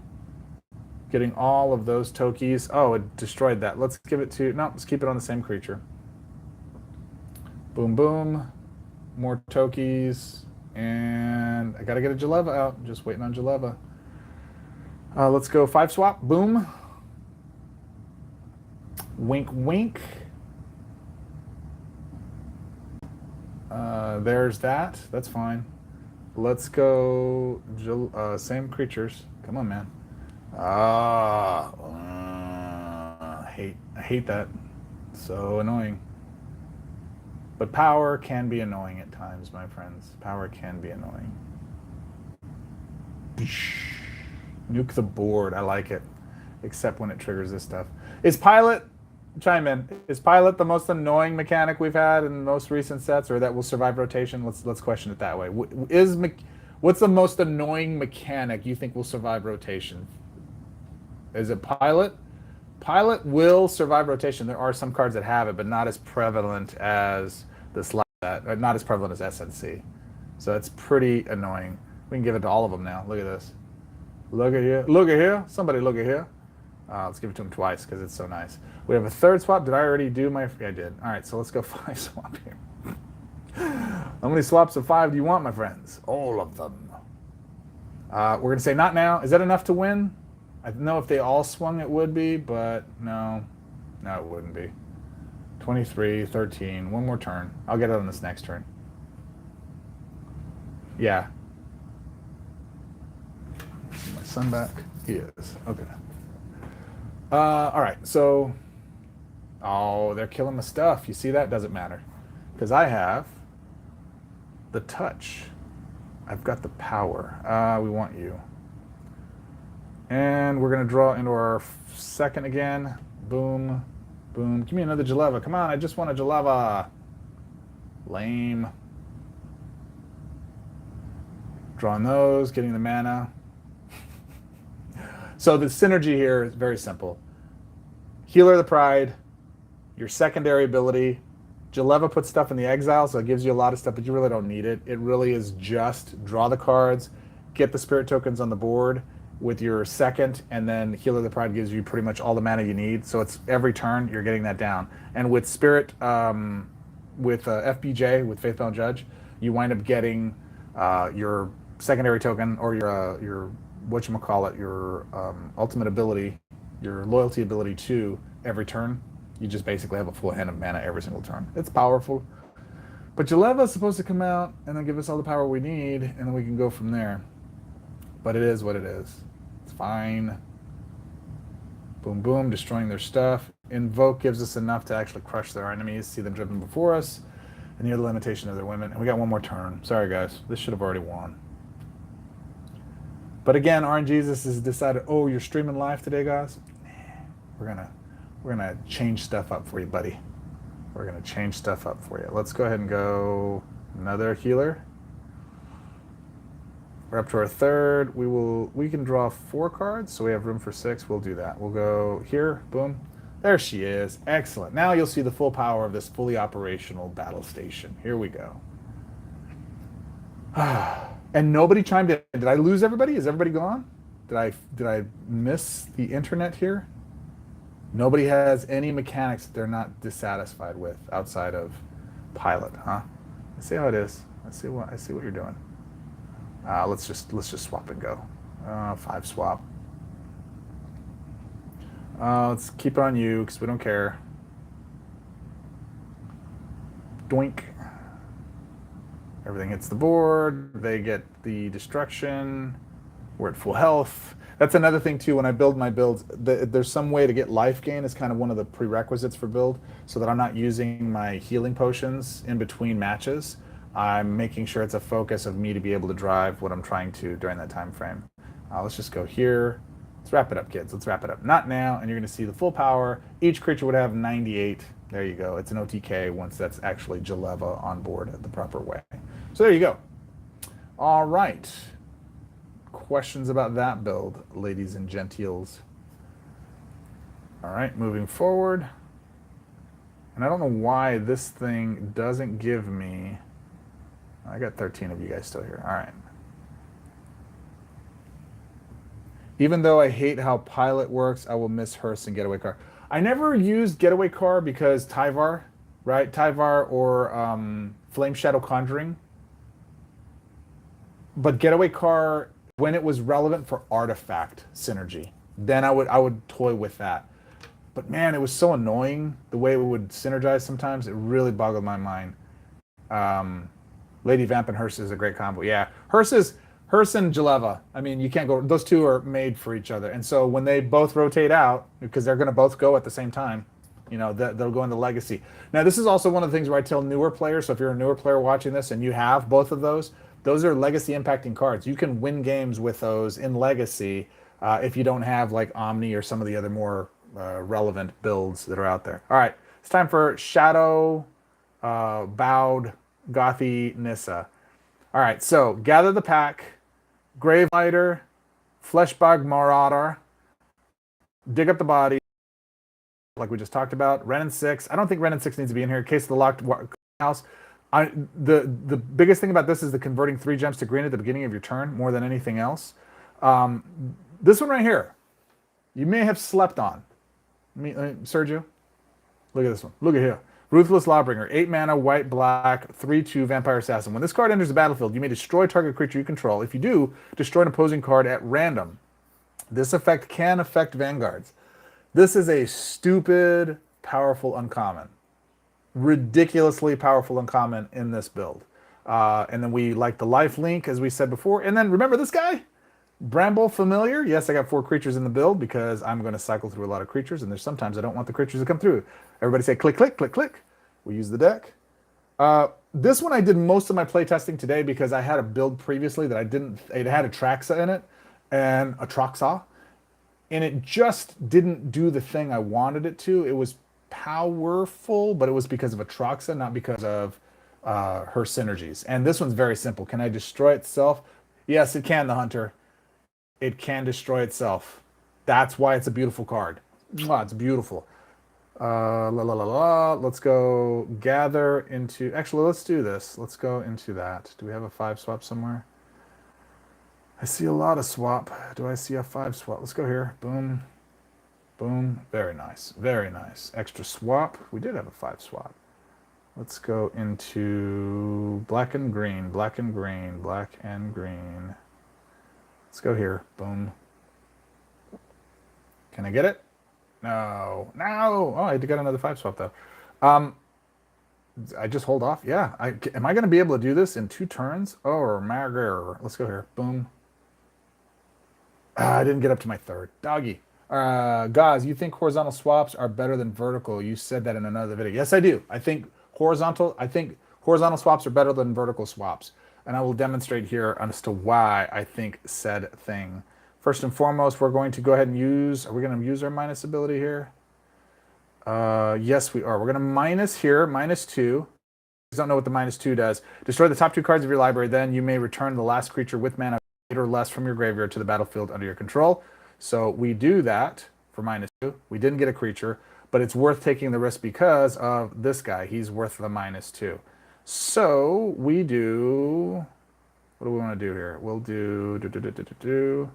Getting all of those Tokies. Oh, it destroyed that. Let's give it to... No, let's keep it on the same creature. Boom, boom. More Tokies. And I got to get a Jaleva out. Just waiting on Jaleva. Let's go 5 swap. Boom. Wink, wink. There's that. That's fine. Let's go same creatures. Come on, man. I hate that. So annoying. But power can be annoying at times, my friends. Power can be annoying. Nuke the board. I like it. Except when it triggers this stuff. Is Pilot, chime in, is Pilot the most annoying mechanic we've had in most recent sets, or that will survive rotation? Let's question it that way. What's the most annoying mechanic you think will survive rotation? Is it Pilot? Pilot will survive rotation. There are some cards that have it, but not as prevalent as this last set, not as prevalent as SNC. So it's pretty annoying. We can give it to all of them now. Look at this. Look at here. Look at here. Somebody look at here. Let's give it to him twice because it's so nice. We have a third swap. Did I already do my... Yeah, I did. All right, so let's go 5 swap here. How many swaps of 5 do you want, my friends? All of them. We're going to say not now. Is that enough to win? I know if they all swung it would be, but no. No, it wouldn't be. 23, 13. One more turn. I'll get it on this next turn. Yeah. My son back? He is. Okay. All right, so... Oh, they're killing my stuff. You see that? Doesn't matter. Because I have the touch. I've got the power. We want you. And we're going to draw into our second again. Boom. Boom. Give me another Ghalta. Come on, I just want a Ghalta. Lame. Drawing those, getting the mana. So the synergy here is very simple. Healer of the Pride, your secondary ability. Ghalta puts stuff in the exile, so it gives you a lot of stuff, but you really don't need it. It really is just draw the cards, get the spirit tokens on the board with your second, and then Healer of the Pride gives you pretty much all the mana you need. So it's every turn you're getting that down. And with Spirit, with FBJ, with Faithbound Judge, you wind up getting your secondary token or your whatchamacallit, your ultimate ability, your loyalty ability too every turn. You just basically have a full hand of mana every single turn. It's powerful. But Ghalta is supposed to come out and then give us all the power we need, and then we can go from there. But it is what it is. It's fine. Boom, boom, destroying their stuff. Invoke gives us enough to actually crush their enemies, see them driven before us, and near the limitation of their women. And we got one more turn. Sorry, guys. This should have already won. But again, RNGesus has decided, oh, you're streaming live today, guys? We're gonna change stuff up for you, buddy. We're gonna change stuff up for you. Let's go ahead and go another healer. We're up to our third. We can draw 4 cards, so we have room for 6. We'll do that. We'll go here, boom. There she is. Excellent. Now you'll see the full power of this fully operational battle station. Here we go. And nobody chimed in. Did I lose everybody? Is everybody gone? Did I miss the internet here? Nobody has any mechanics that they're not dissatisfied with outside of Pilot, huh? Let's see how it is. I see what you're doing. Let's just swap and go. 5 swap. Let's keep it on you because we don't care. Doink. Everything hits the board. They get the destruction. We're at full health. That's another thing too. When I build my builds, there's some way to get life gain is kind of one of the prerequisites for build, so that I'm not using my healing potions in between matches. I'm making sure it's a focus of me to be able to drive what I'm trying to during that time frame. Let's just go here. Let's wrap it up, kids. Let's wrap it up. Not now, and you're going to see the full power. Each creature would have 98. There you go. It's an OTK once that's actually Ghalta on board the proper way. So there you go. All right. Questions about that build, ladies and gentiles? All right, moving forward. And I don't know why this thing doesn't give me... I got 13 of you guys still here. All right. Even though I hate how Pilot works, I will miss Hearse and Getaway Car. I never used Getaway Car because Tyvar, right? Tyvar or Flame Shadow Conjuring. But Getaway Car, when it was relevant for artifact synergy, then I would toy with that. But man, it was so annoying the way it would synergize sometimes. It really boggled my mind. Lady Vamp and Hearse is a great combo. Yeah, Hearse and Ghalta. I mean, you can't go. Those two are made for each other. And so when they both rotate out, because they're going to both go at the same time, you know, they'll go into Legacy. Now, this is also one of the things where I tell newer players. So if you're a newer player watching this and you have both of those are Legacy impacting cards. You can win games with those in Legacy if you don't have like Omni or some of the other more relevant builds that are out there. All right, it's time for Shadow Bowed Gothy Nissa. All right, so gather the pack, Grave Lighter, Fleshbog Marauder, dig up the body, like we just talked about. Ren and 6. I don't think Ren and 6 needs to be in here in case of the locked house. The biggest thing about this is the converting 3 gems to green at the beginning of your turn more than anything else. This one right here, you may have slept on. Sergio, look at this one. Look at here. Ruthless Lawbringer, 8 mana, white, black, 3/2 Vampire Assassin. When this card enters the battlefield, you may destroy target creature you control. If you do, destroy an opposing card at random. This effect can affect Vanguards. This is a stupid, powerful uncommon. Ridiculously powerful uncommon in this build. And then we like the life link, as we said before. And then remember this guy? Bramble Familiar. Yes, I got 4 creatures in the build because I'm going to cycle through a lot of creatures, and there's sometimes I don't want the creatures to come through. Everybody say click, click, click, click. We use the deck. This one I did most of my play testing today because I had a build previously that I didn't. It had Atraxa in it and Atraxa, and it just didn't do the thing I wanted it to. It was powerful, but it was because of Atraxa, not because of her synergies. And this one's very simple. Can I destroy itself? Yes, it can, the Hunter. It can destroy itself. That's why it's a beautiful card. Mwah, it's beautiful. Let's go gather into... Actually, let's do this. Let's go into that. Do we have a 5 swap somewhere? I see a lot of swap. Do I see a 5 swap? Let's go here. Boom. Boom. Very nice. Very nice. Extra swap. We did have a 5 swap. Let's go into black and green, black and green, black and green. Let's go here. Boom. Can I get it? No. No. Oh, I had to get another 5 swap, though. I just hold off? Yeah. Am I going to be able to do this in 2 turns? Oh, Margar. Let's go here. Boom. I didn't get up to my 3rd. Doggy. Goz, you think horizontal swaps are better than vertical? You said that in another video. Yes, I do. I think horizontal swaps are better than vertical swaps. And I will demonstrate here as to why I think said thing. First and foremost, we're going to go ahead and use... Are we going to use our minus ability here? Yes, we are. We're going to minus here, -2. Don't know what the -2 does. Destroy the top 2 cards of your library. Then you may return the last creature with mana 8 or less from your graveyard to the battlefield under your control. So we do that for -2. We didn't get a creature, but it's worth taking the risk because of this guy. He's worth the -2. So we do... What do we want to do here? We'll do...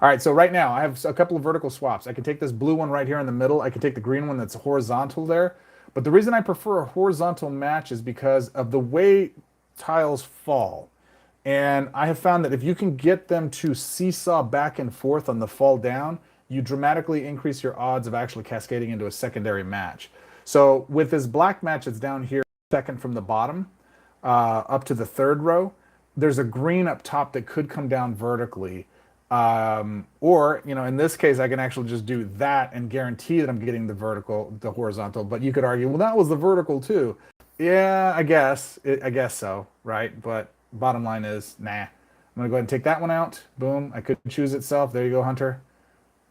All right, so right now I have a couple of vertical swaps. I can take this blue one right here in the middle. I can take the green one that's horizontal there. But the reason I prefer a horizontal match is because of the way tiles fall. And I have found that if you can get them to seesaw back and forth on the fall down, you dramatically increase your odds of actually cascading into a secondary match. So with this black match that's down here, second from the bottom, up to the 3rd row, there's a green up top that could come down vertically. Or, you know, in this case, I can actually just do that and guarantee that I'm getting the horizontal. But you could argue, well, that was the vertical too. Yeah, I guess so, right? But bottom line is, nah. I'm going to go ahead and take that one out. Boom. I could choose itself. There you go, Hunter.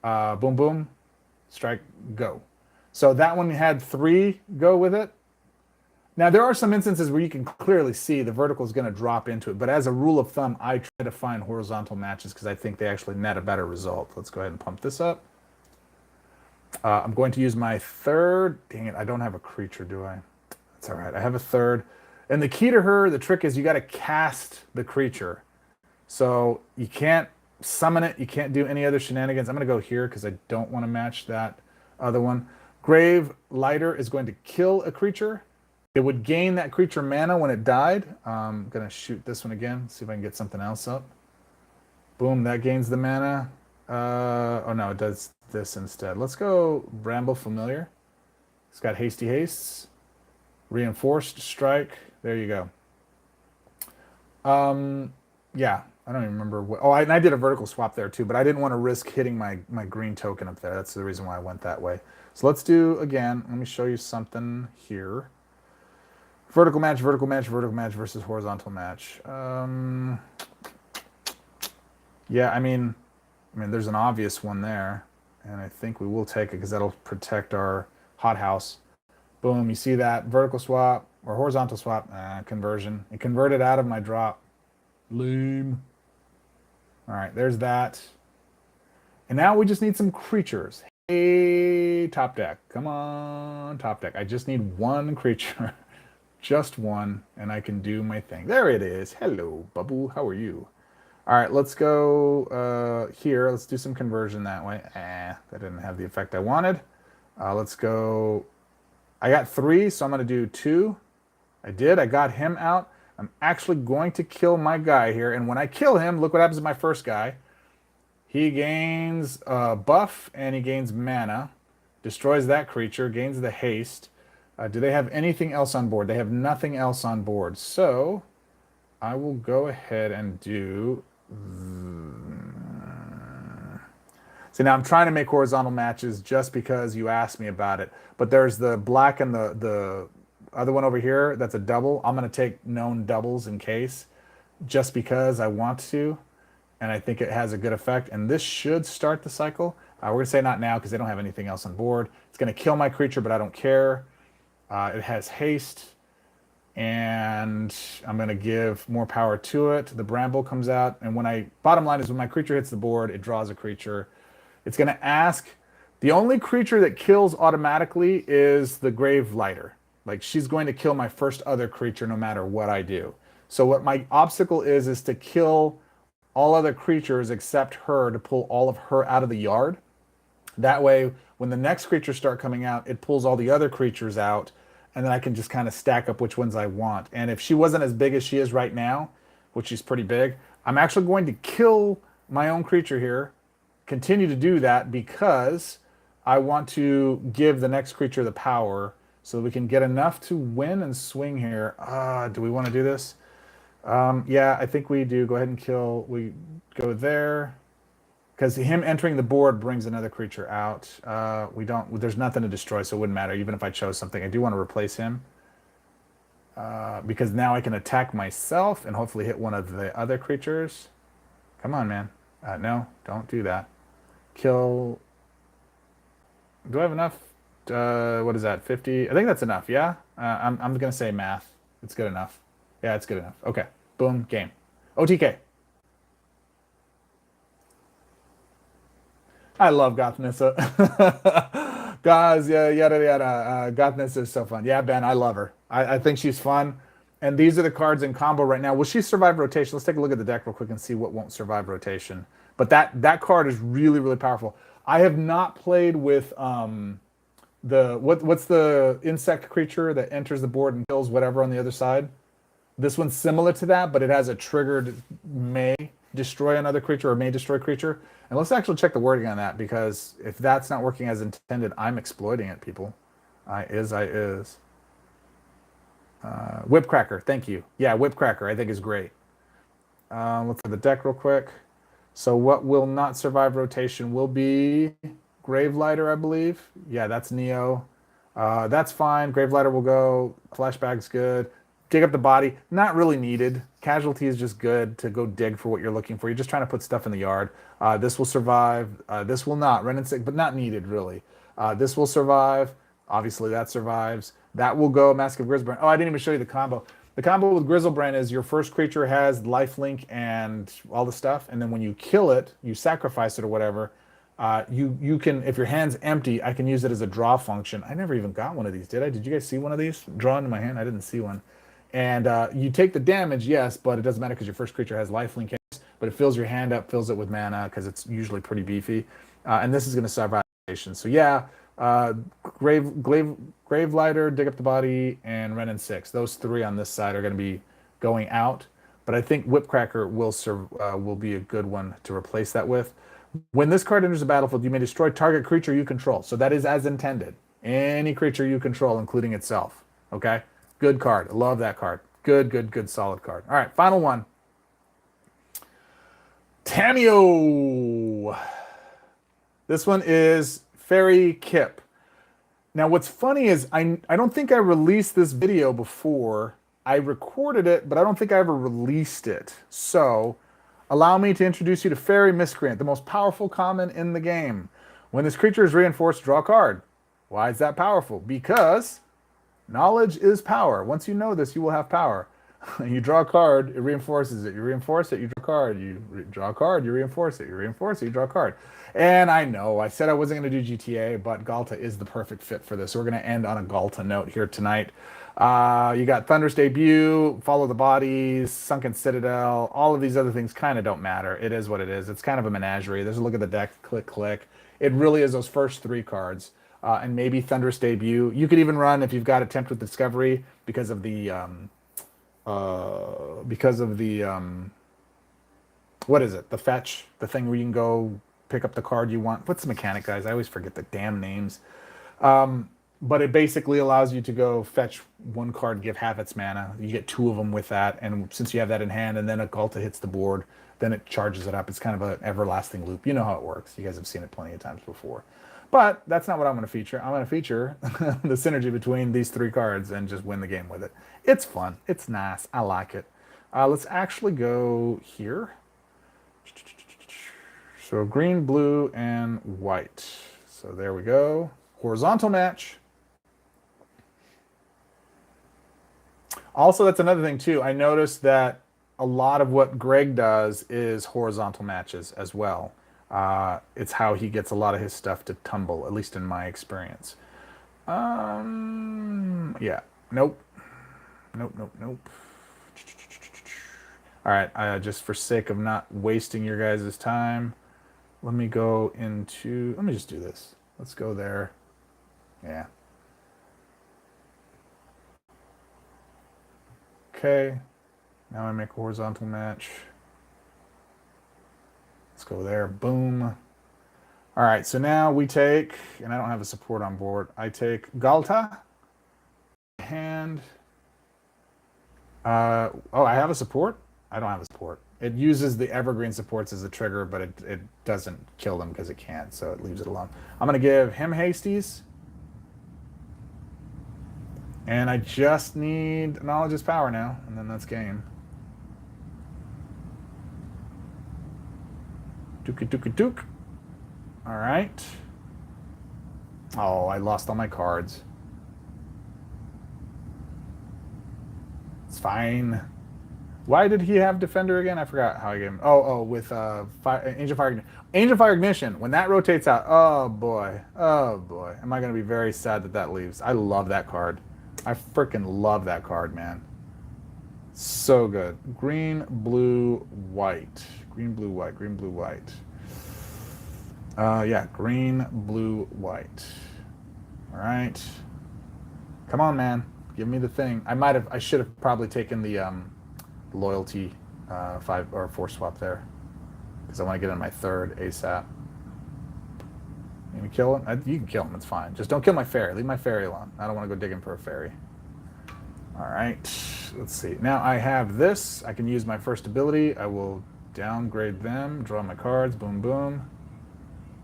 Boom, boom. Strike, go. So that one had 3 go with it. Now, there are some instances where you can clearly see the vertical is going to drop into it. But as a rule of thumb, I try to find horizontal matches because I think they actually net a better result. Let's go ahead and pump this up. I'm going to use my 3rd. Dang it, I don't have a creature, do I? That's all right. I have a 3rd. And the key to her, the trick is you got to cast the creature. So you can't summon it. You can't do any other shenanigans. I'm going to go here because I don't want to match that other one. Grave Lighter is going to kill a creature. It would gain that creature mana when it died. I'm going to shoot this one again, see if I can get something else up. Boom, that gains the mana. Oh no, it does this instead. Let's go Bramble Familiar. It's got Hasty Hastes. Reinforced Strike. There you go. Yeah, I don't even remember what... Oh, and I did a vertical swap there too, but I didn't want to risk hitting my green token up there. That's the reason why I went that way. So let's do, again, let me show you something here. Vertical match, vertical match, vertical match versus horizontal match. Yeah, I mean, there's an obvious one there. And I think we will take it because that'll protect our hothouse. Boom, you see that? Vertical swap or horizontal swap. Conversion. It converted out of my drop. Lame. All right, there's that. And now we just need some creatures. Hey, top deck. Come on, top deck. I just need one creature. Just one, and I can do my thing. There it is. Hello, Bubble. How are you? All right, let's go here. Let's do some conversion that way. That didn't have the effect I wanted. Let's go. I got 3, so I'm going to do 2. I did. I got him out. I'm actually going to kill my guy here, and when I kill him, look what happens to my first guy. He gains buff, and he gains mana. Destroys that creature, gains the haste. Do they have anything else on board? They have nothing else on board. So I will go ahead and do... See, now I'm trying to make horizontal matches just because you asked me about it. But there's the black and the other one over here. That's a double. I'm going to take known doubles in case, just because I want to. And I think it has a good effect. And this should start the cycle. We're going to say not now because they don't have anything else on board. It's going to kill my creature, but I don't care. It has haste, and I'm going to give more power to it. The bramble comes out, and bottom line is when my creature hits the board, it draws a creature. It's going to ask, the only creature that kills automatically is the Grave Lighter. Like, she's going to kill my first other creature no matter what I do. So what my obstacle is to kill all other creatures except her, to pull all of her out of the yard. That way, when the next creatures start coming out, it pulls all the other creatures out, and then I can just kind of stack up which ones I want. And if she wasn't as big as she is right now, which she's pretty big, I'm actually going to kill my own creature here, continue to do that because I want to give the next creature the power so that we can get enough to win and swing here. Do we want to do this? Yeah, I think we do. Go ahead and kill. We go there. Because him entering the board brings another creature out. There's nothing to destroy, so it wouldn't matter, even if I chose something. I do want to replace him. Because now I can attack myself and hopefully hit one of the other creatures. Come on, man. No, don't do that. Kill. Do I have enough? What is that, 50? I think that's enough, yeah? I'm going to say math. It's good enough. Yeah, it's good enough. Okay. Boom, game. OTK. I love Goth Nissa. Guys, yeah, yada yada. Goth Nissa is so fun. Yeah, Ben, I love her. I think she's fun. And these are the cards in combo right now. Will she survive rotation? Let's take a look at the deck real quick and see what won't survive rotation. But that card is really, really powerful. I have not played with what's the insect creature that enters the board and kills whatever on the other side? This one's similar to that, but it has a triggered may destroy another creature or may destroy creature. And let's actually check the wording on that, because if that's not working as intended, I'm exploiting it, people. I is. Whipcracker, thank you. Yeah, Whipcracker I think is great. Let's look at the deck real quick. So what will not survive rotation will be Gravelighter, I believe. Yeah, that's Neo. That's fine. Gravelighter will go. Flashback's good. Dig up the body, not really needed. Casualty is just good to go dig for what you're looking for. You're just trying to put stuff in the yard. This will survive. This will not. Ren and Sick, but not needed, really. This will survive. Obviously, that survives. That will go. Mask of Grizzlebrand. Oh, I didn't even show you the combo. The combo with Grizzlebrand is your first creature has lifelink and all the stuff, and then when you kill it, you sacrifice it or whatever, you can, if your hand's empty, I can use it as a draw function. I never even got one of these, did I? Did you guys see one of these? Draw into my hand? I didn't see one. And you take the damage, yes, but it doesn't matter because your first creature has lifelink, but it fills your hand up, fills it with mana because it's usually pretty beefy. And this is going to survive. So yeah, Gravelighter, Dig Up the Body, and Ren and Six. Those three on this side are going to be going out. But I think Whipcracker will be a good one to replace that with. When this card enters the battlefield, you may destroy target creature you control. So that is as intended. Any creature you control, including itself. Okay? Good card. I love that card. Good, solid card. All right, final one. Tamiyo. This one is Fairy Kip. Now, what's funny is I don't think I released this video before. I recorded it, but I don't think I ever released it. So, allow me to introduce you to Fairy Miscreant, the most powerful common in the game. When this creature is reinforced, draw a card. Why is that powerful? Because knowledge is power. Once you know this, you will have power. You draw a card, it reinforces it. You reinforce it, you draw a card. You draw a card, you reinforce it. You reinforce it, you draw a card. And I know I said I wasn't going to do GTA, but Ghalta is the perfect fit for this. So we're going to end on a Ghalta note here tonight. You got Thunder's Debut, Follow the Bodies, Sunken Citadel. All of these other things kind of don't matter. It is what it is. It's kind of a menagerie. There's a look at the deck, click, click. It really is those first three cards. And maybe Thunder's Debut. You could even run if you've got Attempt with Discovery because of the what is it? The fetch, the thing where you can go pick up the card you want. What's the mechanic, guys? I always forget the damn names. But it basically allows you to go fetch one card, give half its mana. You get two of them with that, and since you have that in hand, and then a Ghalta hits the board, then it charges it up. It's kind of an everlasting loop. You know how it works. You guys have seen it plenty of times before. But that's not what I'm going to feature. I'm going to feature the synergy between these three cards and just win the game with it. It's fun. It's nice. I like it. Let's actually go here. So green, blue, and white. So there we go. Horizontal match. Also, that's another thing too. I noticed that a lot of what Greg does is horizontal matches as well. It's how he gets a lot of his stuff to tumble, at least in my experience. Yeah. Nope. Nope, nope, nope. All right, just for sake of not wasting your guys' time, let me go into, let me just do this. Let's go there. Yeah. Okay. Now I make a horizontal match. Let's go there. Boom. All right, so now we take, and I don't have a support on board. I take Ghalta, and oh, I have a support? I don't have a support. It uses the evergreen supports as a trigger, but it doesn't kill them because it can't, so it leaves it alone. I'm going to give him hasties. And I just need knowledge is power now, and then that's game. Dookie dookie dook. All right. Oh, I lost all my cards. It's fine. Why did he have Defender again? I forgot how I gave him. Oh, with Angel Fire Ignition. Angel Fire Ignition, when that rotates out, oh boy. Am I going to be very sad that that leaves. I love that card. I freaking love that card, man. So good. Green, blue, white. Green, blue, white. Green, blue, white. Yeah, green, blue, white. All right. Come on, man. Give me the thing. I should have probably taken the loyalty 5 or 4 swap there because I want to get in my third ASAP. You can kill him? You can kill him. It's fine. Just don't kill my fairy. Leave my fairy alone. I don't want to go digging for a fairy. All right. Let's see. Now I have this. I can use my first ability. I will downgrade them. Draw my cards. Boom, boom.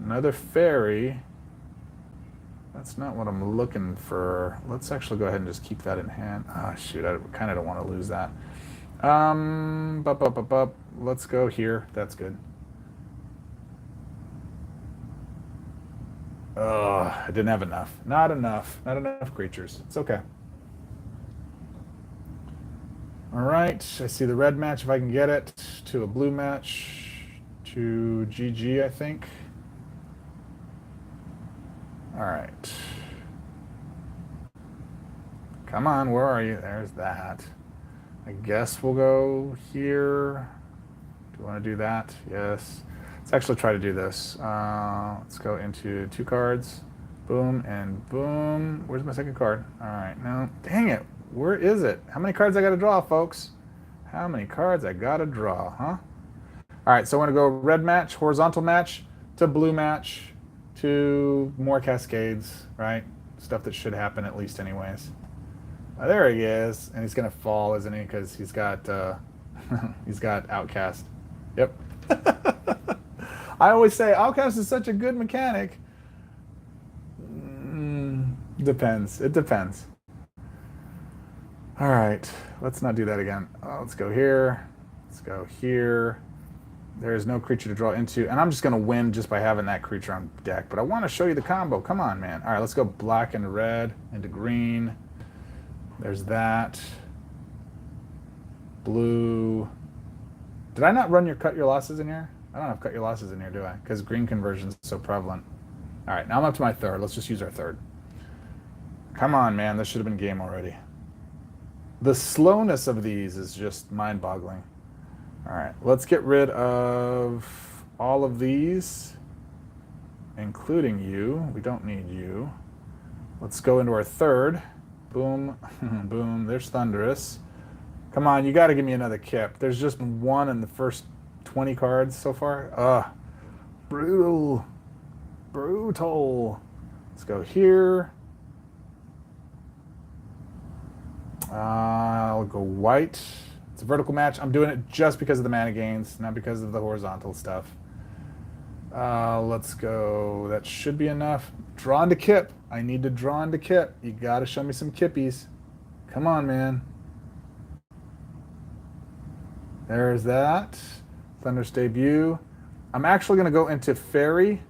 Another fairy. That's not what I'm looking for. Let's actually go ahead and just keep that in hand. Ah, shoot. I kind of don't want to lose that. Let's go here. That's good. I didn't have enough. Not enough creatures. It's okay. All right. I see the red match if I can get it to a blue match to GG, I think. All right. Come on, where are you? There's that. I guess we'll go here. Do you want to do that? Yes. Let's actually try to do this. Let's go into 2 cards. Boom and boom. Where's my second card? All right, no. Dang it. Where is it? How many cards I got to draw, folks? How many cards I got to draw, huh? All right, so I'm going to go red match, horizontal match, to blue match, to more cascades, right? Stuff that should happen at least anyways. There he is. And he's going to fall, isn't he? Because he's got he's got Outcast. Yep. I always say Outcast is such a good mechanic. Depends. It depends. All right. Let's not do that again. Let's go here. Let's go here. There is no creature to draw into, and I'm just going to win just by having that creature on deck. But I want to show you the combo. Come on, man. All right, let's go black and red into green. There's that. Blue. Did I not run your cut your losses in here? I don't have cut your losses in here, do I? Because green conversion is so prevalent. All right, now I'm up to my third. Let's just use our third. Come on, man. This should have been game already. The slowness of these is just mind-boggling. All right, let's get rid of all of these, including you. We don't need you. Let's go into our third. Boom, boom. There's Thunderous. Come on, you got to give me another Kip. There's just one in the first 20 cards so far. Ugh. Brutal. Brutal. Let's go here. I'll go white. It's a vertical match. I'm doing it just because of the mana gains, not because of the horizontal stuff. Let's go. That should be enough. Draw into Kip. I need to draw into Kip. You got to show me some Kippies. Come on, man. There's that. Thunderous Debut. I'm actually going to go into Fairy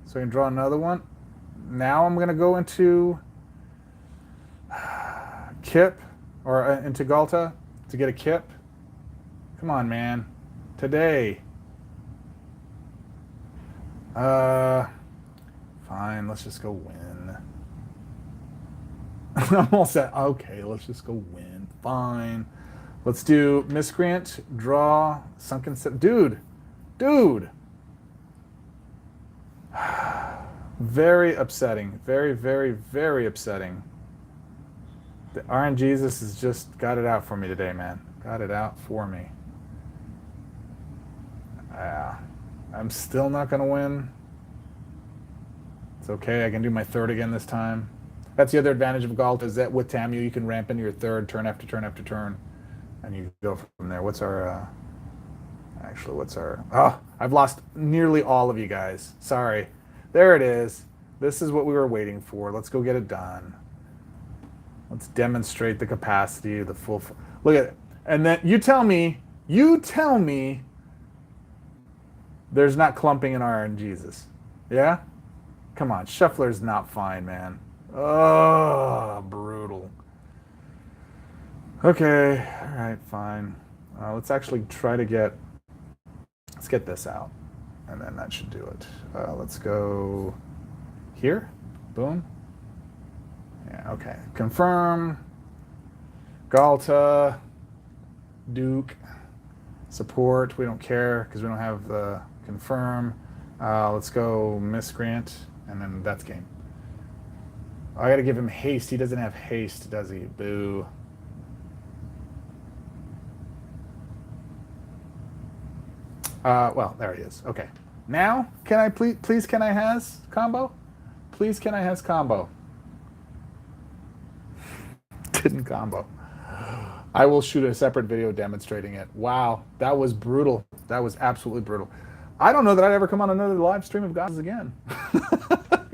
so I can draw another one. Now I'm going to go into Kip or into Ghalta to get a Kip. Come on, man. Today. Fine. Let's just go win. I'm all set. Okay, let's just go win. Fine. Let's do Miscreant, draw, Sunken Set. Dude. Very upsetting. Very, very, very upsetting. The RNGesus has just got it out for me today, man. Got it out for me. I'm still not going to win. It's okay. I can do my third again this time. That's the other advantage of Ghalta, is that with Tamiyo, you can ramp into your third turn after turn after turn. And you go from there. What's our... Oh, I've lost nearly all of you guys. Sorry. There it is. This is what we were waiting for. Let's go get it done. Let's demonstrate the capacity, the full... Look at it. And then you tell me there's not clumping in RNGesus. Yeah? Come on. Shuffler's not fine, man. Oh, brutal. Okay. All right, fine. Let's actually try to get... Let's get this out. And then that should do it. Let's go here. Boom. Yeah, okay. Confirm. Ghalta. Duke. Support. We don't care because we don't have the confirm. Let's go Miscreant. And then that's game. I got to give him haste. He doesn't have haste, does he? Boo. Well, there he is. Okay. Now, can I please can I has combo? Please can I has combo? Didn't combo. I will shoot a separate video demonstrating it. Wow, that was brutal. That was absolutely brutal. I don't know that I'd ever come on another live stream of Goz again.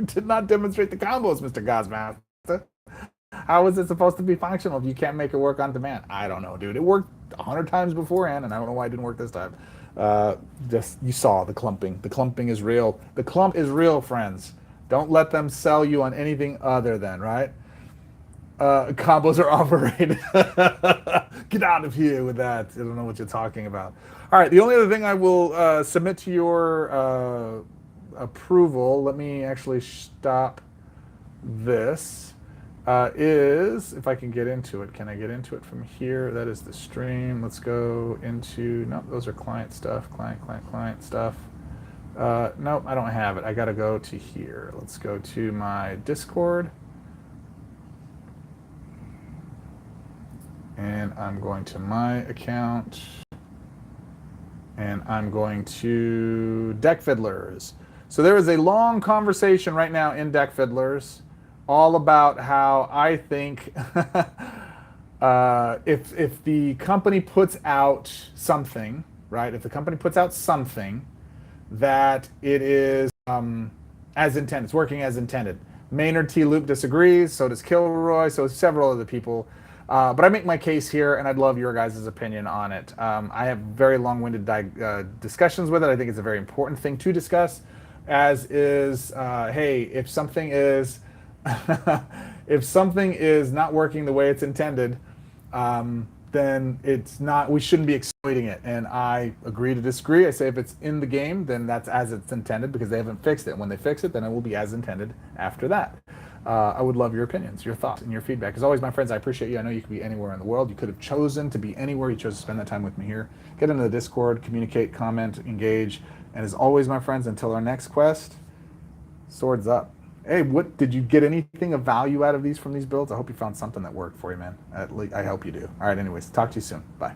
Did not demonstrate the combos, Mr. Gozmaster. How is it supposed to be functional if you can't make it work on demand? I don't know, dude. It worked 100 times beforehand, and I don't know why it didn't work this time. Just you saw the clumping. The clumping is real. The clump is real, friends. Don't let them sell you on anything other than, right? Combos are overrated. Get out of here with that. I don't know what you're talking about. All right, the only other thing I will submit to your approval, let me actually stop this, is, if I can get into it. Can I get into it from here? That is the stream. Let's go into, no, those are client stuff, client stuff. Nope, I don't have it. I got to go to here. Let's go to my Discord. And I'm going to my account. And I'm going to Deck Fiddlers. So there is a long conversation right now in Deck Fiddlers all about how I think if the company puts out something, right? If the company puts out something that it is as intended, it's working as intended. Maynard T. Luke disagrees, so does Kilroy, so several other people. But I make my case here, and I'd love your guys' opinion on it. I have very long-winded discussions with it. I think it's a very important thing to discuss, as is, hey, if something is if something is not working the way it's intended, then it's not. We shouldn't be exploiting it. And I agree to disagree. I say if it's in the game, then that's as it's intended because they haven't fixed it. When they fix it, then it will be as intended after that. I would love your opinions, your thoughts, and your feedback. As always, my friends, I appreciate you. I know you could be anywhere in the world. You could have chosen to be anywhere. You chose to spend that time with me here. Get into the Discord, communicate, comment, engage. And as always, my friends, until our next quest, swords up. Hey, what did you get anything of value out of these from these builds? I hope you found something that worked for you, man. At least I hope you do. All right, anyways, talk to you soon. Bye.